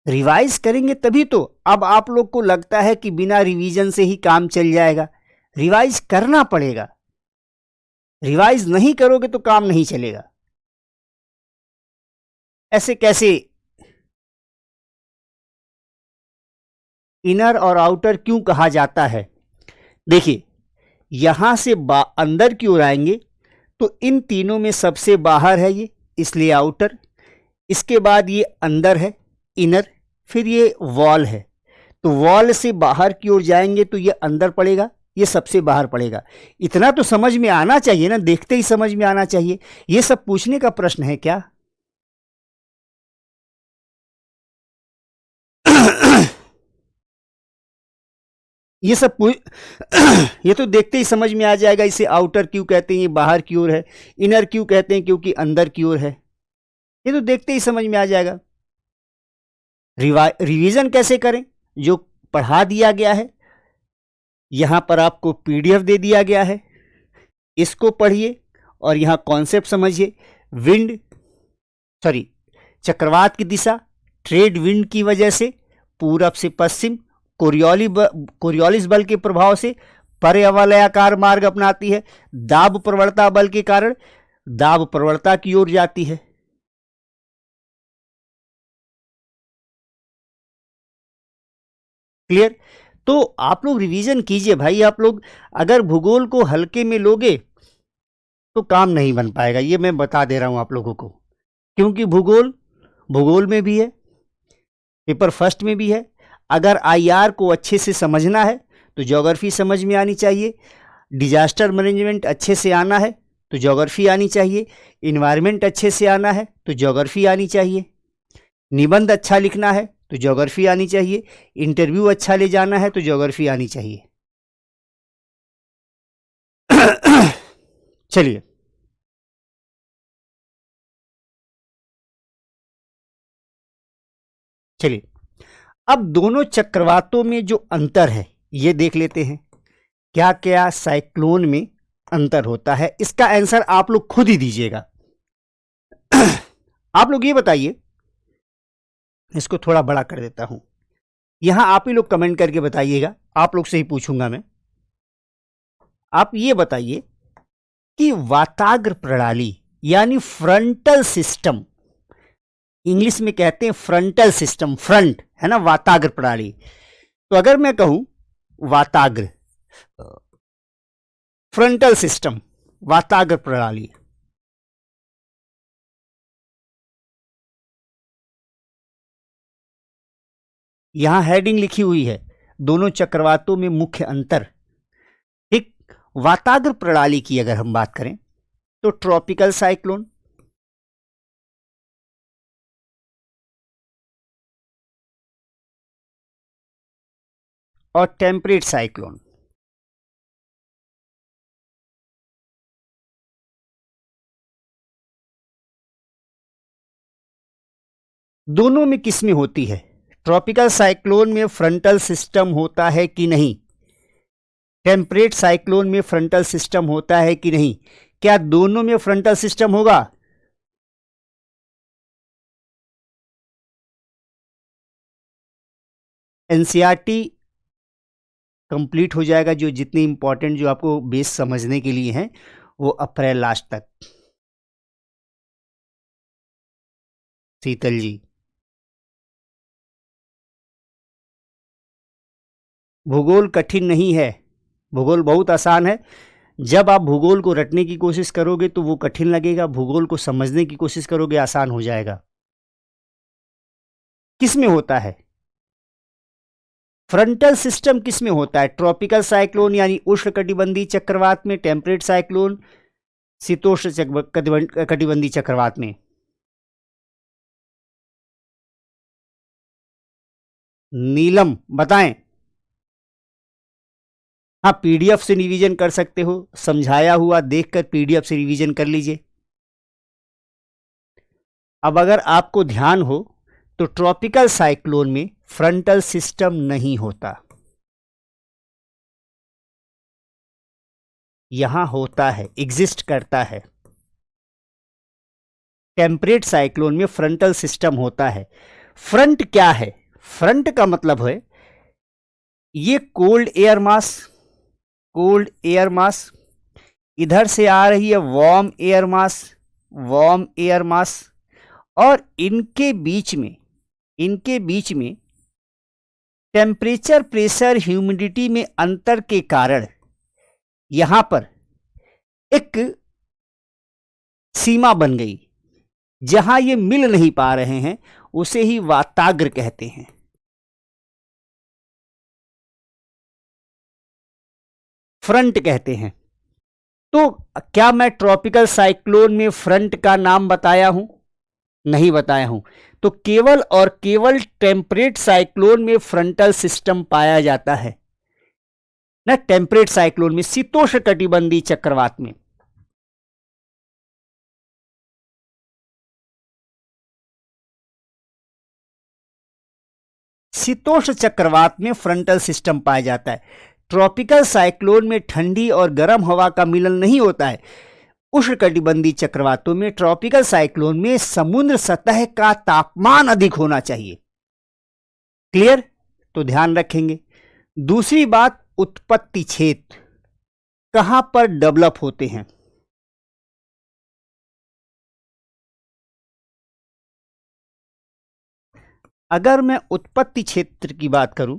रिवाइज करेंगे तभी तो। अब आप लोग को लगता है कि बिना रिवीजन से ही काम चल जाएगा, रिवाइज करना पड़ेगा, रिवाइज नहीं करोगे तो काम नहीं चलेगा। ऐसे कैसे? इनर और आउटर क्यों कहा जाता है? देखिए, यहां से अंदर की ओर आएंगे तो इन तीनों में सबसे बाहर है ये, इसलिए आउटर। इसके बाद ये अंदर है, इनर, फिर ये वॉल है, तो वॉल से बाहर की ओर जाएंगे तो ये अंदर पड़ेगा, ये सबसे बाहर पड़ेगा। इतना तो समझ में आना चाहिए ना, देखते ही समझ में आना चाहिए। ये सब पूछने का प्रश्न है क्या? ये सब ये तो देखते ही समझ में आ जाएगा। इसे आउटर क्यों कहते हैं, ये बाहर की ओर है। इनर क्यों कहते हैं, क्योंकि अंदर की ओर है। ये तो देखते ही समझ में आ जाएगा। रिवीजन कैसे करें? जो पढ़ा दिया गया है, यहां पर आपको पीडीएफ दे दिया गया है, इसको पढ़िए और यहां कॉन्सेप्ट समझिए। चक्रवात की दिशा ट्रेड विंड की वजह से पूरब से पश्चिम कोरियोलिस बल के प्रभाव से परवलयाकार मार्ग अपनाती है। दाब प्रवणता बल के कारण दाब प्रवणता की ओर जाती है। क्लियर? तो आप लोग रिवीजन कीजिए भाई। आप लोग अगर भूगोल को हल्के में लोगे तो काम नहीं बन पाएगा, ये मैं बता दे रहा हूं आप लोगों को। क्योंकि भूगोल में भी है, पेपर फर्स्ट में भी है। अगर आईआर को अच्छे से समझना है तो ज्योग्राफी समझ में आनी चाहिए, डिजास्टर मैनेजमेंट अच्छे से आना है तो ज्योग्राफी आनी चाहिए। इन्वायरमेंट अच्छे से आना है तो ज्योग्राफी आनी चाहिए। निबंध अच्छा लिखना है तो ज्योग्राफी आनी चाहिए। इंटरव्यू अच्छा ले जाना है तो ज्योग्राफी आनी चाहिए। चलिए, चलिए अब दोनों चक्रवातों में जो अंतर है ये देख लेते हैं। क्या क्या साइक्लोन में अंतर होता है, इसका आंसर आप लोग खुद ही दीजिएगा। आप लोग ये बताइए, इसको थोड़ा बड़ा कर देता हूं, यहां आप ही लोग कमेंट करके बताइएगा, आप लोग से ही पूछूंगा मैं। आप ये बताइए कि वाताग्र प्रणाली यानी फ्रंटल सिस्टम, इंग्लिश में कहते हैं फ्रंटल सिस्टम, फ्रंट है ना, वाताग्र प्रणाली। तो अगर मैं कहूं वाताग्र, फ्रंटल सिस्टम, वाताग्र प्रणाली, यहां हेडिंग लिखी हुई है दोनों चक्रवातों में मुख्य अंतर। ठीक, वाताग्र प्रणाली की अगर हम बात करें तो ट्रॉपिकल साइक्लोन, और टेम्परेट साइक्लोन। दोनों में किसमें होती है? ट्रॉपिकल साइक्लोन में फ्रंटल सिस्टम होता है कि नहीं? टेम्परेट साइक्लोन में फ्रंटल सिस्टम होता है कि नहीं? क्या दोनों में फ्रंटल सिस्टम होगा? एनसीईआरटी कंप्लीट हो जाएगा, जो जितने इंपॉर्टेंट जो आपको बेस समझने के लिए हैं वो अप्रैल लास्ट तक। शीतल जी, भूगोल कठिन नहीं है, भूगोल बहुत आसान है। जब आप भूगोल को रटने की कोशिश करोगे तो वो कठिन लगेगा, भूगोल को समझने की कोशिश करोगे आसान हो जाएगा। किस में होता है फ्रंटल सिस्टम? किस में होता है? ट्रॉपिकल साइक्लोन यानी उष्णकटिबंधीय चक्रवात में, टेम्परेट साइक्लोन शीतोष्ण कटिबंधीय चक्रवात में। नीलम बताएं। हाँ, पीडीएफ से रिवीजन कर सकते हो, समझाया हुआ देखकर पीडीएफ से रिवीजन कर लीजिए। अब अगर आपको ध्यान हो तो ट्रॉपिकल साइक्लोन में फ्रंटल सिस्टम नहीं होता, यहां होता है, एग्जिस्ट करता है। टेम्परेट साइक्लोन में फ्रंटल सिस्टम होता है। फ्रंट क्या है? फ्रंट का मतलब है ये cold air mass, cold air mass, इधर से आ रही है warm air mass, warm air mass, और इनके बीच में टेम्परेचर, प्रेशर, ह्यूमिडिटी में अंतर के कारण यहां पर एक सीमा बन गई, जहां ये मिल नहीं पा रहे हैं, उसे ही वाताग्र कहते हैं। फ्रंट कहते हैं। तो क्या मैं ट्रॉपिकल साइक्लोन में फ्रंट का नाम बताया हूं? नहीं बताया हूं। तो केवल और केवल टेम्परेट साइक्लोन में फ्रंटल सिस्टम पाया जाता है ना, टेम्परेट साइक्लोन में, शीतोष्ण कटिबंधीय चक्रवात में। शीतोष्ण चक्रवात में फ्रंटल सिस्टम पाया जाता है। ट्रॉपिकल साइक्लोन में ठंडी और गर्म हवा का मिलन नहीं होता है। उष्णकटिबंधीय चक्रवातों में, ट्रॉपिकल साइक्लोन में समुद्र सतह का तापमान अधिक होना चाहिए। क्लियर? तो ध्यान रखेंगे। दूसरी बात, उत्पत्ति क्षेत्र कहां पर डेवलप होते हैं? अगर मैं उत्पत्ति क्षेत्र की बात करूं,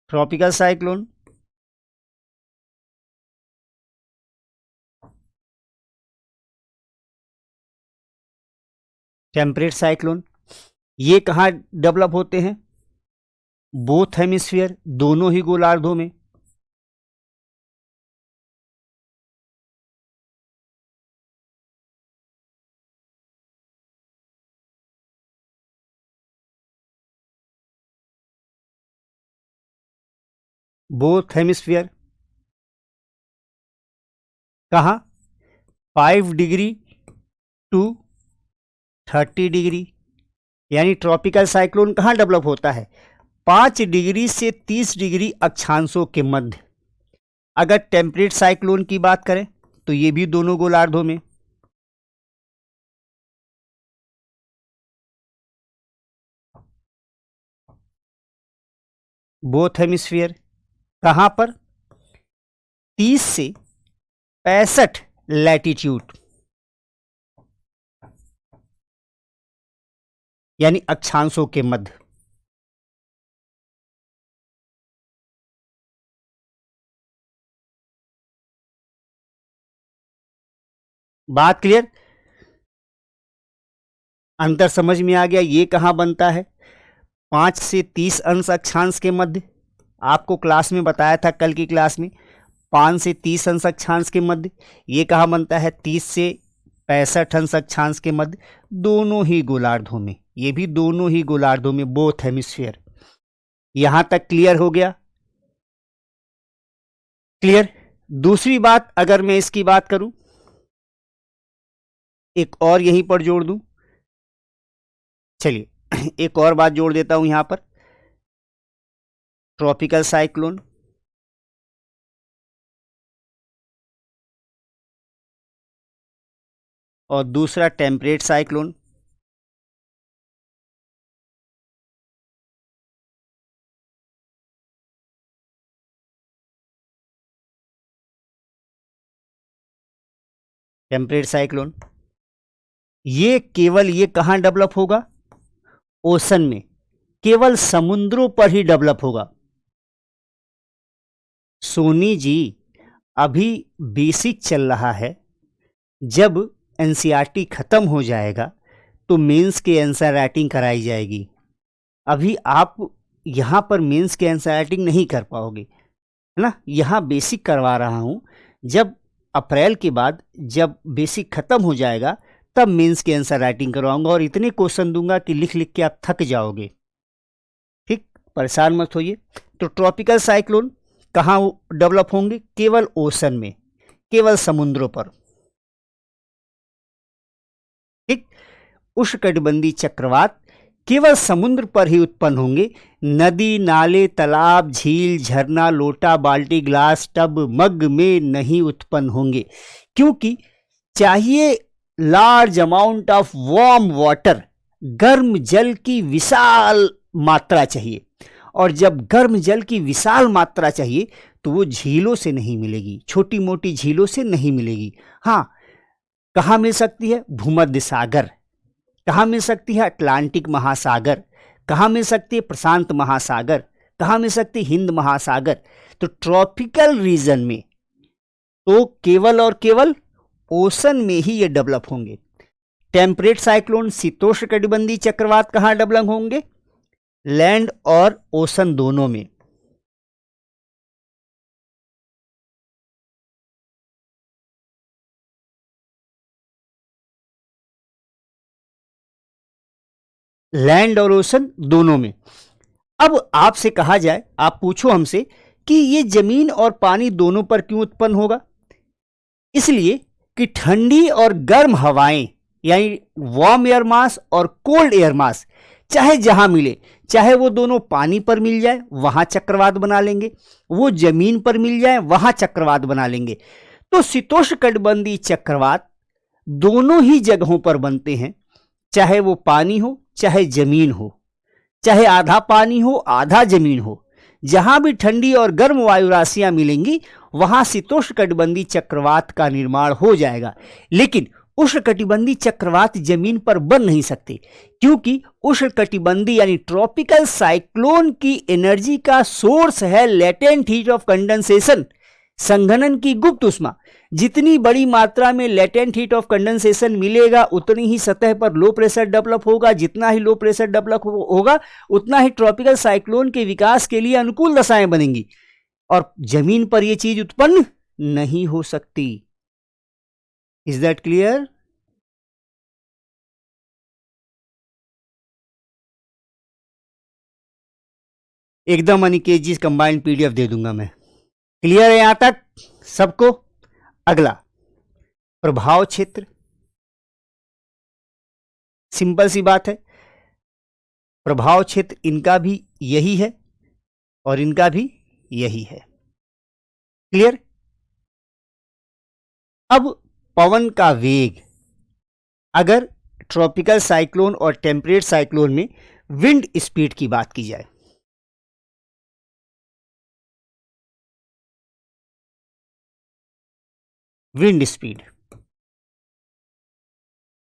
ट्रॉपिकल साइक्लोन, टेम्परेट साइक्लोन ये कहाँ डेवलप होते हैं? बोथ हेमिस्फीयर, दोनों ही गोलार्धों में। बोथ हेमिस्फीयर कहाँ? 5 डिग्री टू 30 डिग्री। यानी ट्रॉपिकल साइक्लोन कहाँ डेवलप होता है? 5 डिग्री से 30 डिग्री अक्षांशों के मध्य। अगर टेम्परेट साइक्लोन की बात करें तो ये भी दोनों गोलार्धों में। बोथ हेमिस्फीयर कहाँ पर? 30 से 65 लैटिट्यूड, यानी अक्षांशों के मध्य। बात क्लियर? अंतर समझ में आ गया? ये कहाँ बनता है? 5 से 30 अंश अक्षांश के मध्य। आपको क्लास में बताया था, कल की क्लास में, 5 से 30 अंश अक्षांश के मध्य। ये कहाँ बनता है? 30 से 65 अंश अक्षांश के मध्य, दोनों ही गोलार्धों में। ये भी दोनों ही गोलार्धों में, बोथ हेमिस्फीयर। यहां तक क्लियर हो गया? क्लियर? दूसरी बात अगर मैं इसकी बात करूं, एक और यहीं पर जोड़ दूं। चलिए एक और बात जोड़ देता हूं यहां पर। ट्रॉपिकल साइक्लोन और दूसरा टेम्परेट साइक्लोन। टेम्परेट साइक्लोन ये केवल, ये कहां डेवलप होगा? ओशन में, केवल समुद्रों पर ही डेवलप होगा। सोनी जी, अभी बेसिक चल रहा है। जब एनसीईआरटी खत्म हो जाएगा तो मेंस के आंसर राइटिंग कराई जाएगी। अभी आप यहां पर मेंस के आंसर राइटिंग नहीं कर पाओगे, है ना। यहां बेसिक करवा रहा हूं। जब अप्रैल के बाद जब बेसिक खत्म हो जाएगा तब मेंस के आंसर राइटिंग करवाऊंगा और इतने क्वेश्चन दूंगा कि लिख लिख के आप थक जाओगे। ठीक, परेशान मत होइए। तो ट्रॉपिकल साइक्लोन कहाँ डेवलप होंगे? केवल ओशन में, केवल समुद्रों पर। ठीक, उष्णकटिबंधीय चक्रवात केवल समुद्र पर ही उत्पन्न होंगे। नदी, नाले, तालाब, झील, झरना, लोटा, बाल्टी, ग्लास, टब, मग में नहीं उत्पन्न होंगे, क्योंकि चाहिए large amount of warm water, गर्म जल की विशाल मात्रा चाहिए। और जब गर्म जल की विशाल मात्रा चाहिए तो वो झीलों से नहीं मिलेगी, छोटी मोटी झीलों से नहीं मिलेगी। हाँ, कहाँ मिल सकती है? भूमध्य सागर। कहाँ मिल सकती है? अटलांटिक महासागर। कहाँ मिल सकती है? प्रशांत महासागर। कहाँ मिल सकती है? हिंद महासागर। तो ट्रॉपिकल रीजन में तो केवल और केवल ओशन में ही ये डेवलप होंगे। टेम्परेट साइक्लोन, शीतोष्ण कटिबंधीय चक्रवात कहाँ डेवलप होंगे? लैंड और ओशन दोनों में। लैंड और ओशन दोनों में। अब आपसे कहा जाए, आप पूछो हमसे कि ये जमीन और पानी दोनों पर क्यों उत्पन्न होगा? इसलिए कि ठंडी और गर्म हवाएं, यानी वार्म एयर मास और कोल्ड एयर मास, चाहे जहां मिले, चाहे वो दोनों पानी पर मिल जाए वहां चक्रवात बना लेंगे, वो जमीन पर मिल जाए वहां चक्रवात बना लेंगे। तो शीतोष्ण कटिबंधीय चक्रवात दोनों ही जगहों पर बनते हैं, चाहे वो पानी हो चाहे जमीन हो, चाहे आधा पानी हो आधा जमीन हो। जहां भी ठंडी और गर्म वायु राशियां मिलेंगी वहां शीतोष्ण कटिबंधीय चक्रवात का निर्माण हो जाएगा। लेकिन उष्णकटिबंधीय चक्रवात जमीन पर बन नहीं सकते, क्योंकि उष्णकटिबंधीय यानी ट्रॉपिकल साइक्लोन की एनर्जी का सोर्स है लेटेंट हीट ऑफ कंडेंसेशन, संघनन की गुप्त उष्मा। जितनी बड़ी मात्रा में लेटेंट हीट ऑफ कंडेंसेशन मिलेगा उतनी ही सतह पर लो प्रेशर डेवलप होगा, जितना ही लो प्रेशर डेवलप होगा उतना ही ट्रॉपिकल साइक्लोन के विकास के लिए अनुकूल दशाएं बनेंगी और जमीन पर यह चीज उत्पन्न नहीं हो सकती। Is that clear? एकदम अनिकेत जी कंबाइंड पीडीएफ दे दूंगा मैं। क्लियर है यहां तक सबको? अगला प्रभाव क्षेत्र, सिंपल सी बात है, प्रभाव क्षेत्र इनका भी यही है और इनका भी यही है। क्लियर? अब पवन का वेग, अगर ट्रॉपिकल साइक्लोन और टेम्परेट साइक्लोन में विंड स्पीड की बात की जाए, विंड स्पीड,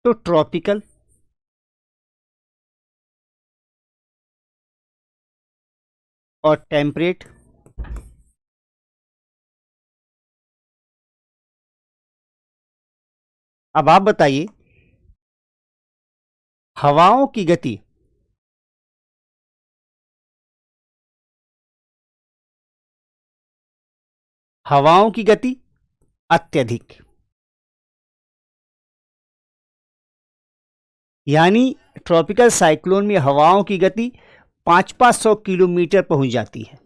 तो ट्रॉपिकल और टेम्परेट अब आप बताइए हवाओं की गति अत्यधिक, यानी ट्रॉपिकल साइक्लोन में हवाओं की गति 500 किलोमीटर पहुंच जाती है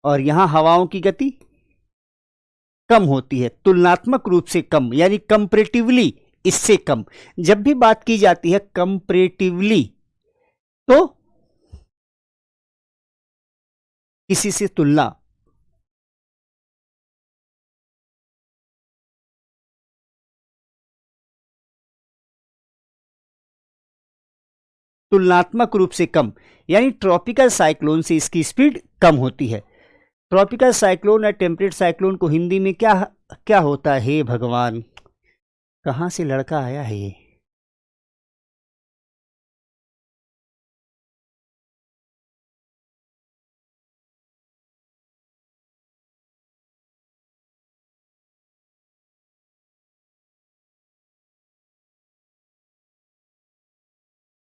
और यहां हवाओं की गति कम होती है, तुलनात्मक रूप से कम, यानी कंपैरेटिवली इससे कम। जब भी बात की जाती है कंपैरेटिवली तो किसी से तुलना, तुलनात्मक रूप से कम, यानी ट्रॉपिकल साइक्लोन से इसकी स्पीड कम होती है। ट्रॉपिकल साइक्लोन या टेम्परेट साइक्लोन को हिंदी में क्या क्या होता है? हे भगवान, कहां से लड़का आया है ये?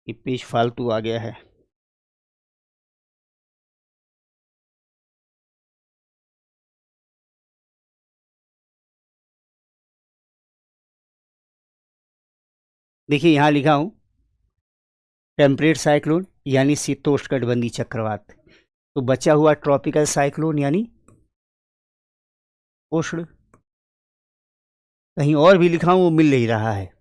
ये पेज फालतू आ गया है। देखिए यहां लिखा हूं टेम्परेट साइक्लोन यानी शीतोष्णकटिबंधीय चक्रवात, तो बचा हुआ ट्रॉपिकल साइक्लोन यानी उष्ण, कहीं और भी लिखा हूं वो मिल नहीं रहा है।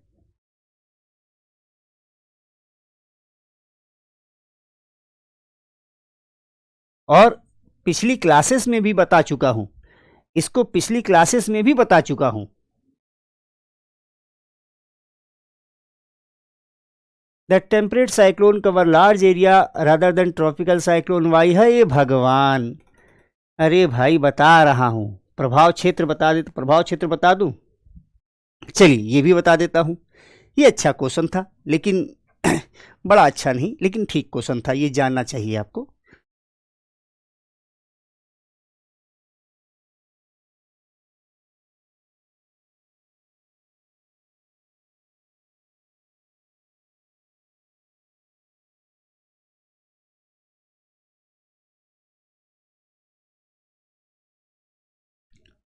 और पिछली क्लासेस में भी बता चुका हूं, इसको पिछली क्लासेस में भी बता चुका हूं। The temperate cyclone cover large area rather than tropical cyclone. Why है ये भगवान, अरे भाई बता रहा हूं, प्रभाव क्षेत्र बता दे तो प्रभाव क्षेत्र बता दूं। चलिए ये भी बता देता हूं। ये अच्छा क्वेश्चन था लेकिन बड़ा अच्छा नहीं, लेकिन ठीक क्वेश्चन था, ये जानना चाहिए आपको।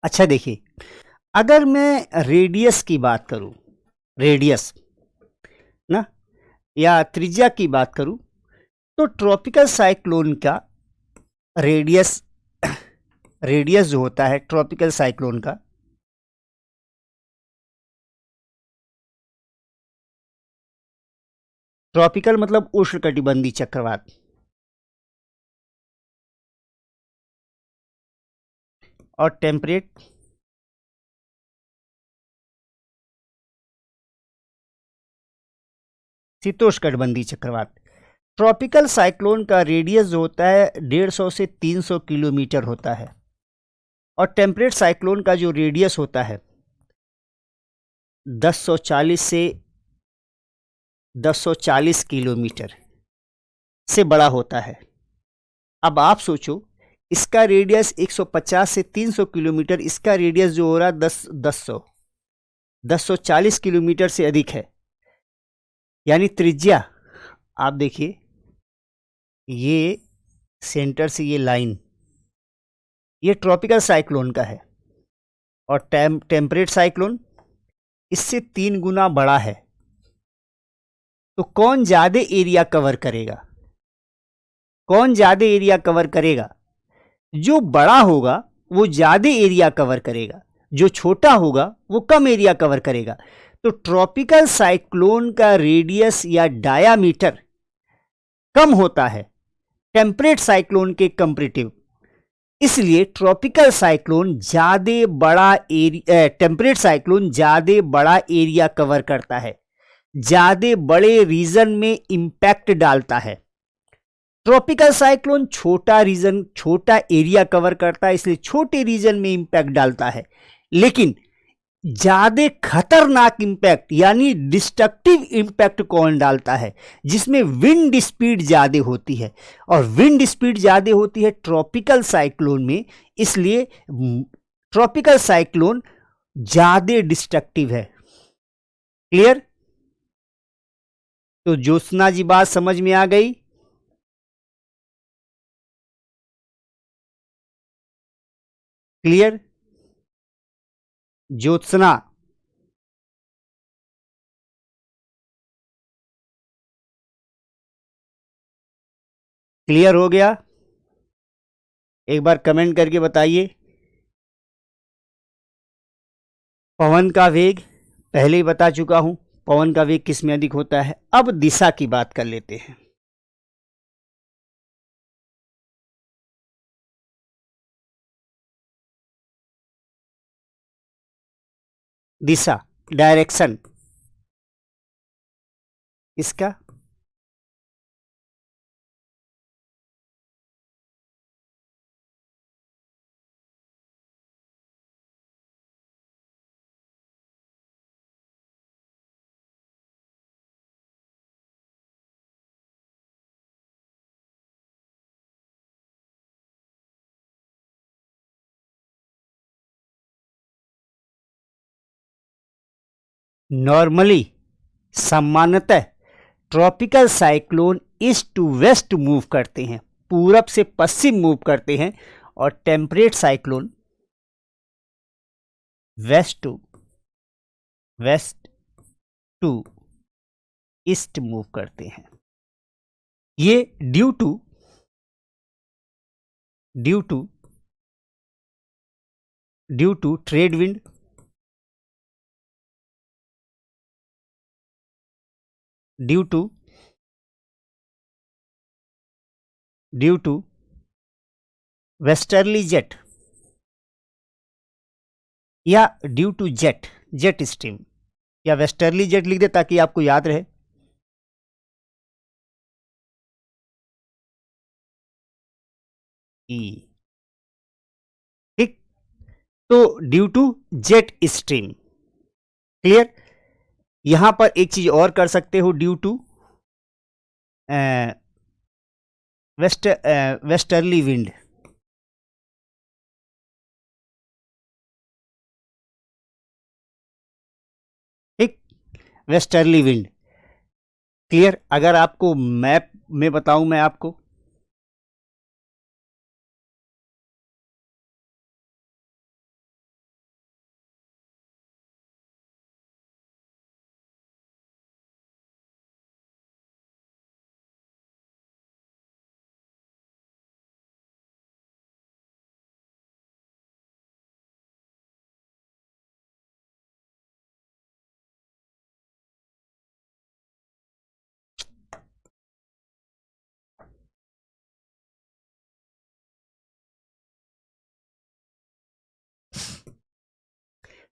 अच्छा देखिए, अगर मैं रेडियस की बात करूं, रेडियस ना, या त्रिज्या की बात करूं, तो ट्रॉपिकल साइक्लोन का रेडियस, रेडियस जो होता है ट्रॉपिकल साइक्लोन का, ट्रॉपिकल मतलब उष्णकटिबंधीय चक्रवात, और टेम्परेट शीतोष्णकटिबंधीय चक्रवात। ट्रॉपिकल साइक्लोन का रेडियस जो होता है 150 से 300 किलोमीटर होता है और टेम्परेट साइक्लोन का जो रेडियस होता है 1040 किलोमीटर से बड़ा होता है। अब आप सोचो इसका रेडियस 150 से 300 किलोमीटर, इसका रेडियस जो हो रहा है 1040 किलोमीटर से अधिक है। यानी त्रिज्या आप देखिए, ये सेंटर से ये लाइन, ये ट्रॉपिकल साइक्लोन का है, और टेम्परेट साइक्लोन इससे 3 गुना बड़ा है। तो कौन ज्यादा एरिया कवर करेगा? कौन ज्यादा एरिया कवर करेगा? जो बड़ा होगा वो ज्यादा एरिया कवर करेगा, जो छोटा होगा वो कम एरिया कवर करेगा। तो ट्रॉपिकल साइक्लोन का रेडियस या डायामीटर कम होता है टेम्परेट साइक्लोन के कंपैरेटिव। इसलिए ट्रॉपिकल साइक्लोन ज्यादा बड़ा एरिया, टेम्परेट साइक्लोन ज्यादा बड़ा एरिया कवर करता है, ज्यादा बड़े रीजन में इंपैक्ट डालता है। ट्रॉपिकल साइक्लोन छोटा रीजन, छोटा एरिया कवर करता है, इसलिए छोटे रीजन में इंपैक्ट डालता है। लेकिन ज्यादा खतरनाक इंपैक्ट यानी डिस्ट्रक्टिव इंपैक्ट कौन डालता है? जिसमें विंड स्पीड ज्यादा होती है, और विंड स्पीड ज्यादा होती है ट्रॉपिकल साइक्लोन में, इसलिए ट्रॉपिकल साइक्लोन ज्यादा डिस्ट्रक्टिव है। क्लियर? तो ज्योत्सना जी बात समझ में आ गई? क्लियर? ज्योत्सना, क्लियर हो गया? एक बार कमेंट करके बताइए। पवन का वेग पहले ही बता चुका हूं, पवन का वेग किस में अधिक होता है। अब दिशा की बात कर लेते हैं। दिशा, डायरेक्शन इसका नॉर्मली, सामान्यतः tropical cyclone east to west move करते हैं, पूरब से पश्चिम मूव करते हैं, और temperate cyclone west to east move करते हैं। ये due to trade wind, due to westerly jet, या ड्यू टू जेट स्ट्रीम, या वेस्टर्ली जेट लिख दे ताकि आपको याद रहे। ठीक, तो due to jet stream. Clear? यहां पर एक चीज और कर सकते हो, ड्यू टू वेस्टर्ली विंड। ठीक, वेस्टर्ली विंड। क्लियर? अगर आपको मैप में बताऊं मैं आपको,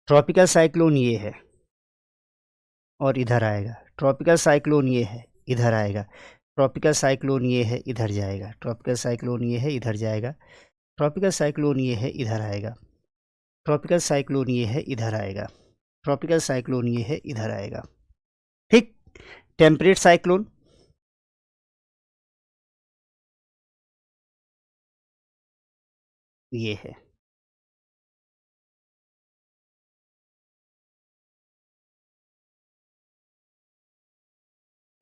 ट्रॉपिकल साइक्लोन ये है और इधर आएगा, ट्रॉपिकल साइक्लोन ये है, इधर आएगा, ट्रॉपिकल साइक्लोन ये है, इधर जाएगा, ट्रॉपिकल साइक्लोन ये है, इधर जाएगा, ट्रॉपिकल साइक्लोन ये है, इधर आएगा, ट्रॉपिकल साइक्लोन ये है, इधर आएगा, ट्रॉपिकल साइक्लोन ये है, इधर आएगा। ठीक, टेम्परेट साइक्लोन, ये है,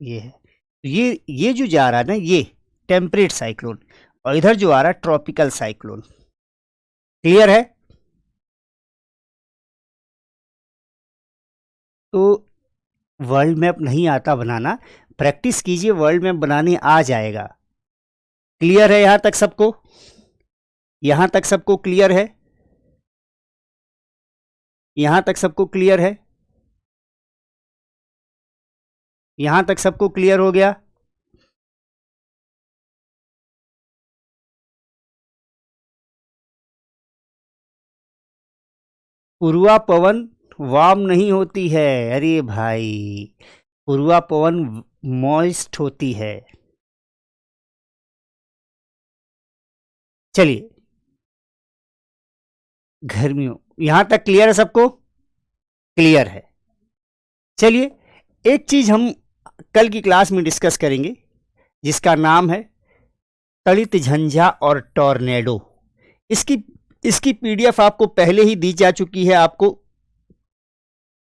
ये है। तो ये जो जा रहा है ना, ये टेम्परेट साइक्लोन, और इधर जो आ रहा है ट्रॉपिकल साइक्लोन। क्लियर है? तो वर्ल्ड मैप नहीं आता बनाना, प्रैक्टिस कीजिए, वर्ल्ड मैप बनाने आ जाएगा। क्लियर है यहां तक सबको? यहां तक सबको क्लियर है? यहां तक सबको क्लियर है? यहां तक सबको क्लियर हो गया? पूर्वा पवन वार्म नहीं होती है, अरे भाई, पूर्वा पवन मॉइस्ट होती है। चलिए, गर्मियों, यहां तक क्लियर है सबको? क्लियर है। चलिए, एक चीज हम कल की क्लास में डिस्कस करेंगे, जिसका नाम है तड़ित झंझा और टॉर्नेडो। इसकी इसकी पीडीएफ आपको पहले ही दी जा चुकी है, आपको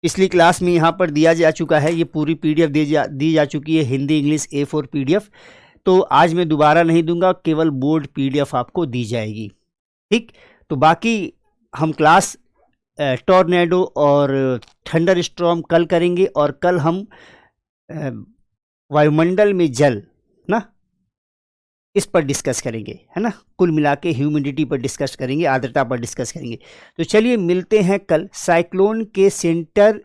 पिछली क्लास में यहाँ पर दिया जा चुका है, ये पूरी पीडीएफ दी जा चुकी है, हिंदी इंग्लिश A4 पीडीएफ। तो आज मैं दोबारा नहीं दूंगा, केवल बोर्ड पीडीएफ आपको दी जाएगी। ठीक, तो बाकी हम क्लास टॉर्नेडो और थंडर स्टॉर्म कल करेंगे, और कल हम वायुमंडल में जल ना, इस पर डिस्कस करेंगे, है ना। कुल मिला के ह्यूमिडिटी पर डिस्कस करेंगे, आर्द्रता पर डिस्कस करेंगे। तो चलिए मिलते हैं कल। साइक्लोन के सेंटर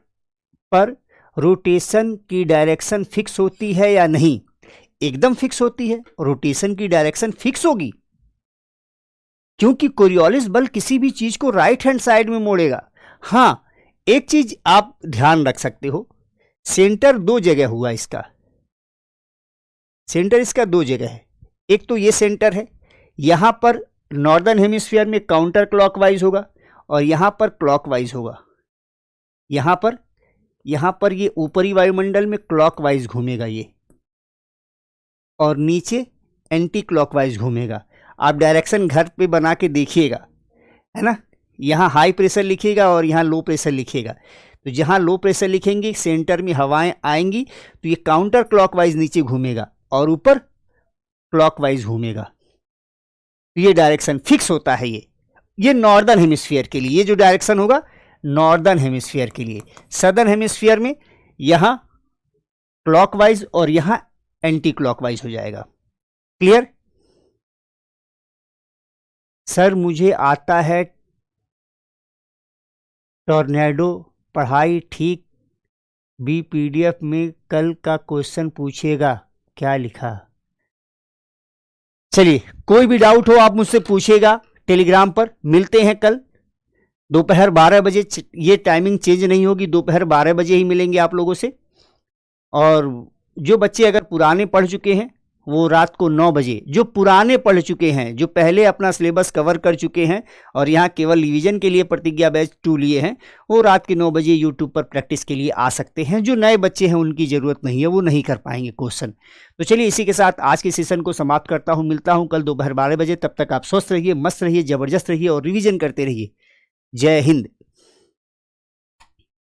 पर रोटेशन की डायरेक्शन फिक्स होती है या नहीं? एकदम फिक्स होती है, रोटेशन की डायरेक्शन फिक्स होगी, क्योंकि कोरियोलिस बल किसी भी चीज को राइट हैंड साइड में मोड़ेगा। हाँ, एक चीज आप ध्यान रख सकते हो, सेंटर दो जगह हुआ इसका, सेंटर इसका दो जगह है। एक तो ये सेंटर है, यहां पर नॉर्दर्न हेमिस्फीयर में काउंटर क्लॉकवाइज होगा, और यहां पर क्लॉकवाइज होगा। यहां पर ये ऊपरी वायुमंडल में क्लॉकवाइज घूमेगा ये, और नीचे एंटी क्लॉकवाइज घूमेगा। आप डायरेक्शन घर पे बना के देखिएगा, है ना। यहाँ हाई प्रेशर लिखिएगा और यहाँ लो प्रेशर लिखिएगा। तो जहाँ लो प्रेशर लिखेंगे, सेंटर में हवाएं आएंगी, तो ये काउंटर क्लॉकवाइज नीचे घूमेगा और ऊपर क्लॉकवाइज घूमेगा। तो ये डायरेक्शन फिक्स होता है। ये नॉर्दर्न हेमिस्फीयर के लिए, ये जो डायरेक्शन होगा नॉर्दर्न हेमिस्फीयर के लिए। सदर्न हेमिस्फीयर में यहाँ क्लॉकवाइज और यहाँ एंटी क्लॉकवाइज हो जाएगा। क्लियर? सर मुझे आता है टॉर्नेडो, पढ़ाई ठीक भी पीडीएफ में कल का क्वेश्चन पूछेगा, क्या लिखा? चलिए, कोई भी डाउट हो आप मुझसे पूछेगा टेलीग्राम पर। मिलते हैं कल दोपहर 12 बजे। ये टाइमिंग चेंज नहीं होगी, दोपहर 12 बजे ही मिलेंगे आप लोगों से। और जो बच्चे अगर पुराने पढ़ चुके हैं वो रात को 9 बजे, जो पुराने पढ़ चुके हैं, जो पहले अपना सिलेबस कवर कर चुके हैं और यहाँ केवल रिवीजन के लिए प्रतिज्ञा बैच 2 लिए हैं, वो रात के 9 बजे यूट्यूब पर प्रैक्टिस के लिए आ सकते हैं। जो नए बच्चे हैं उनकी ज़रूरत नहीं है, वो नहीं कर पाएंगे क्वेश्चन। तो चलिए इसी के साथ आज के सेशन को समाप्त करता हूँ। मिलता हूँ कल दोपहर 12 बजे। तब तक आप स्वस्थ रहिए, मस्त रहिए, ज़बरदस्त रहिए और रिविजन करते रहिए। जय हिंद।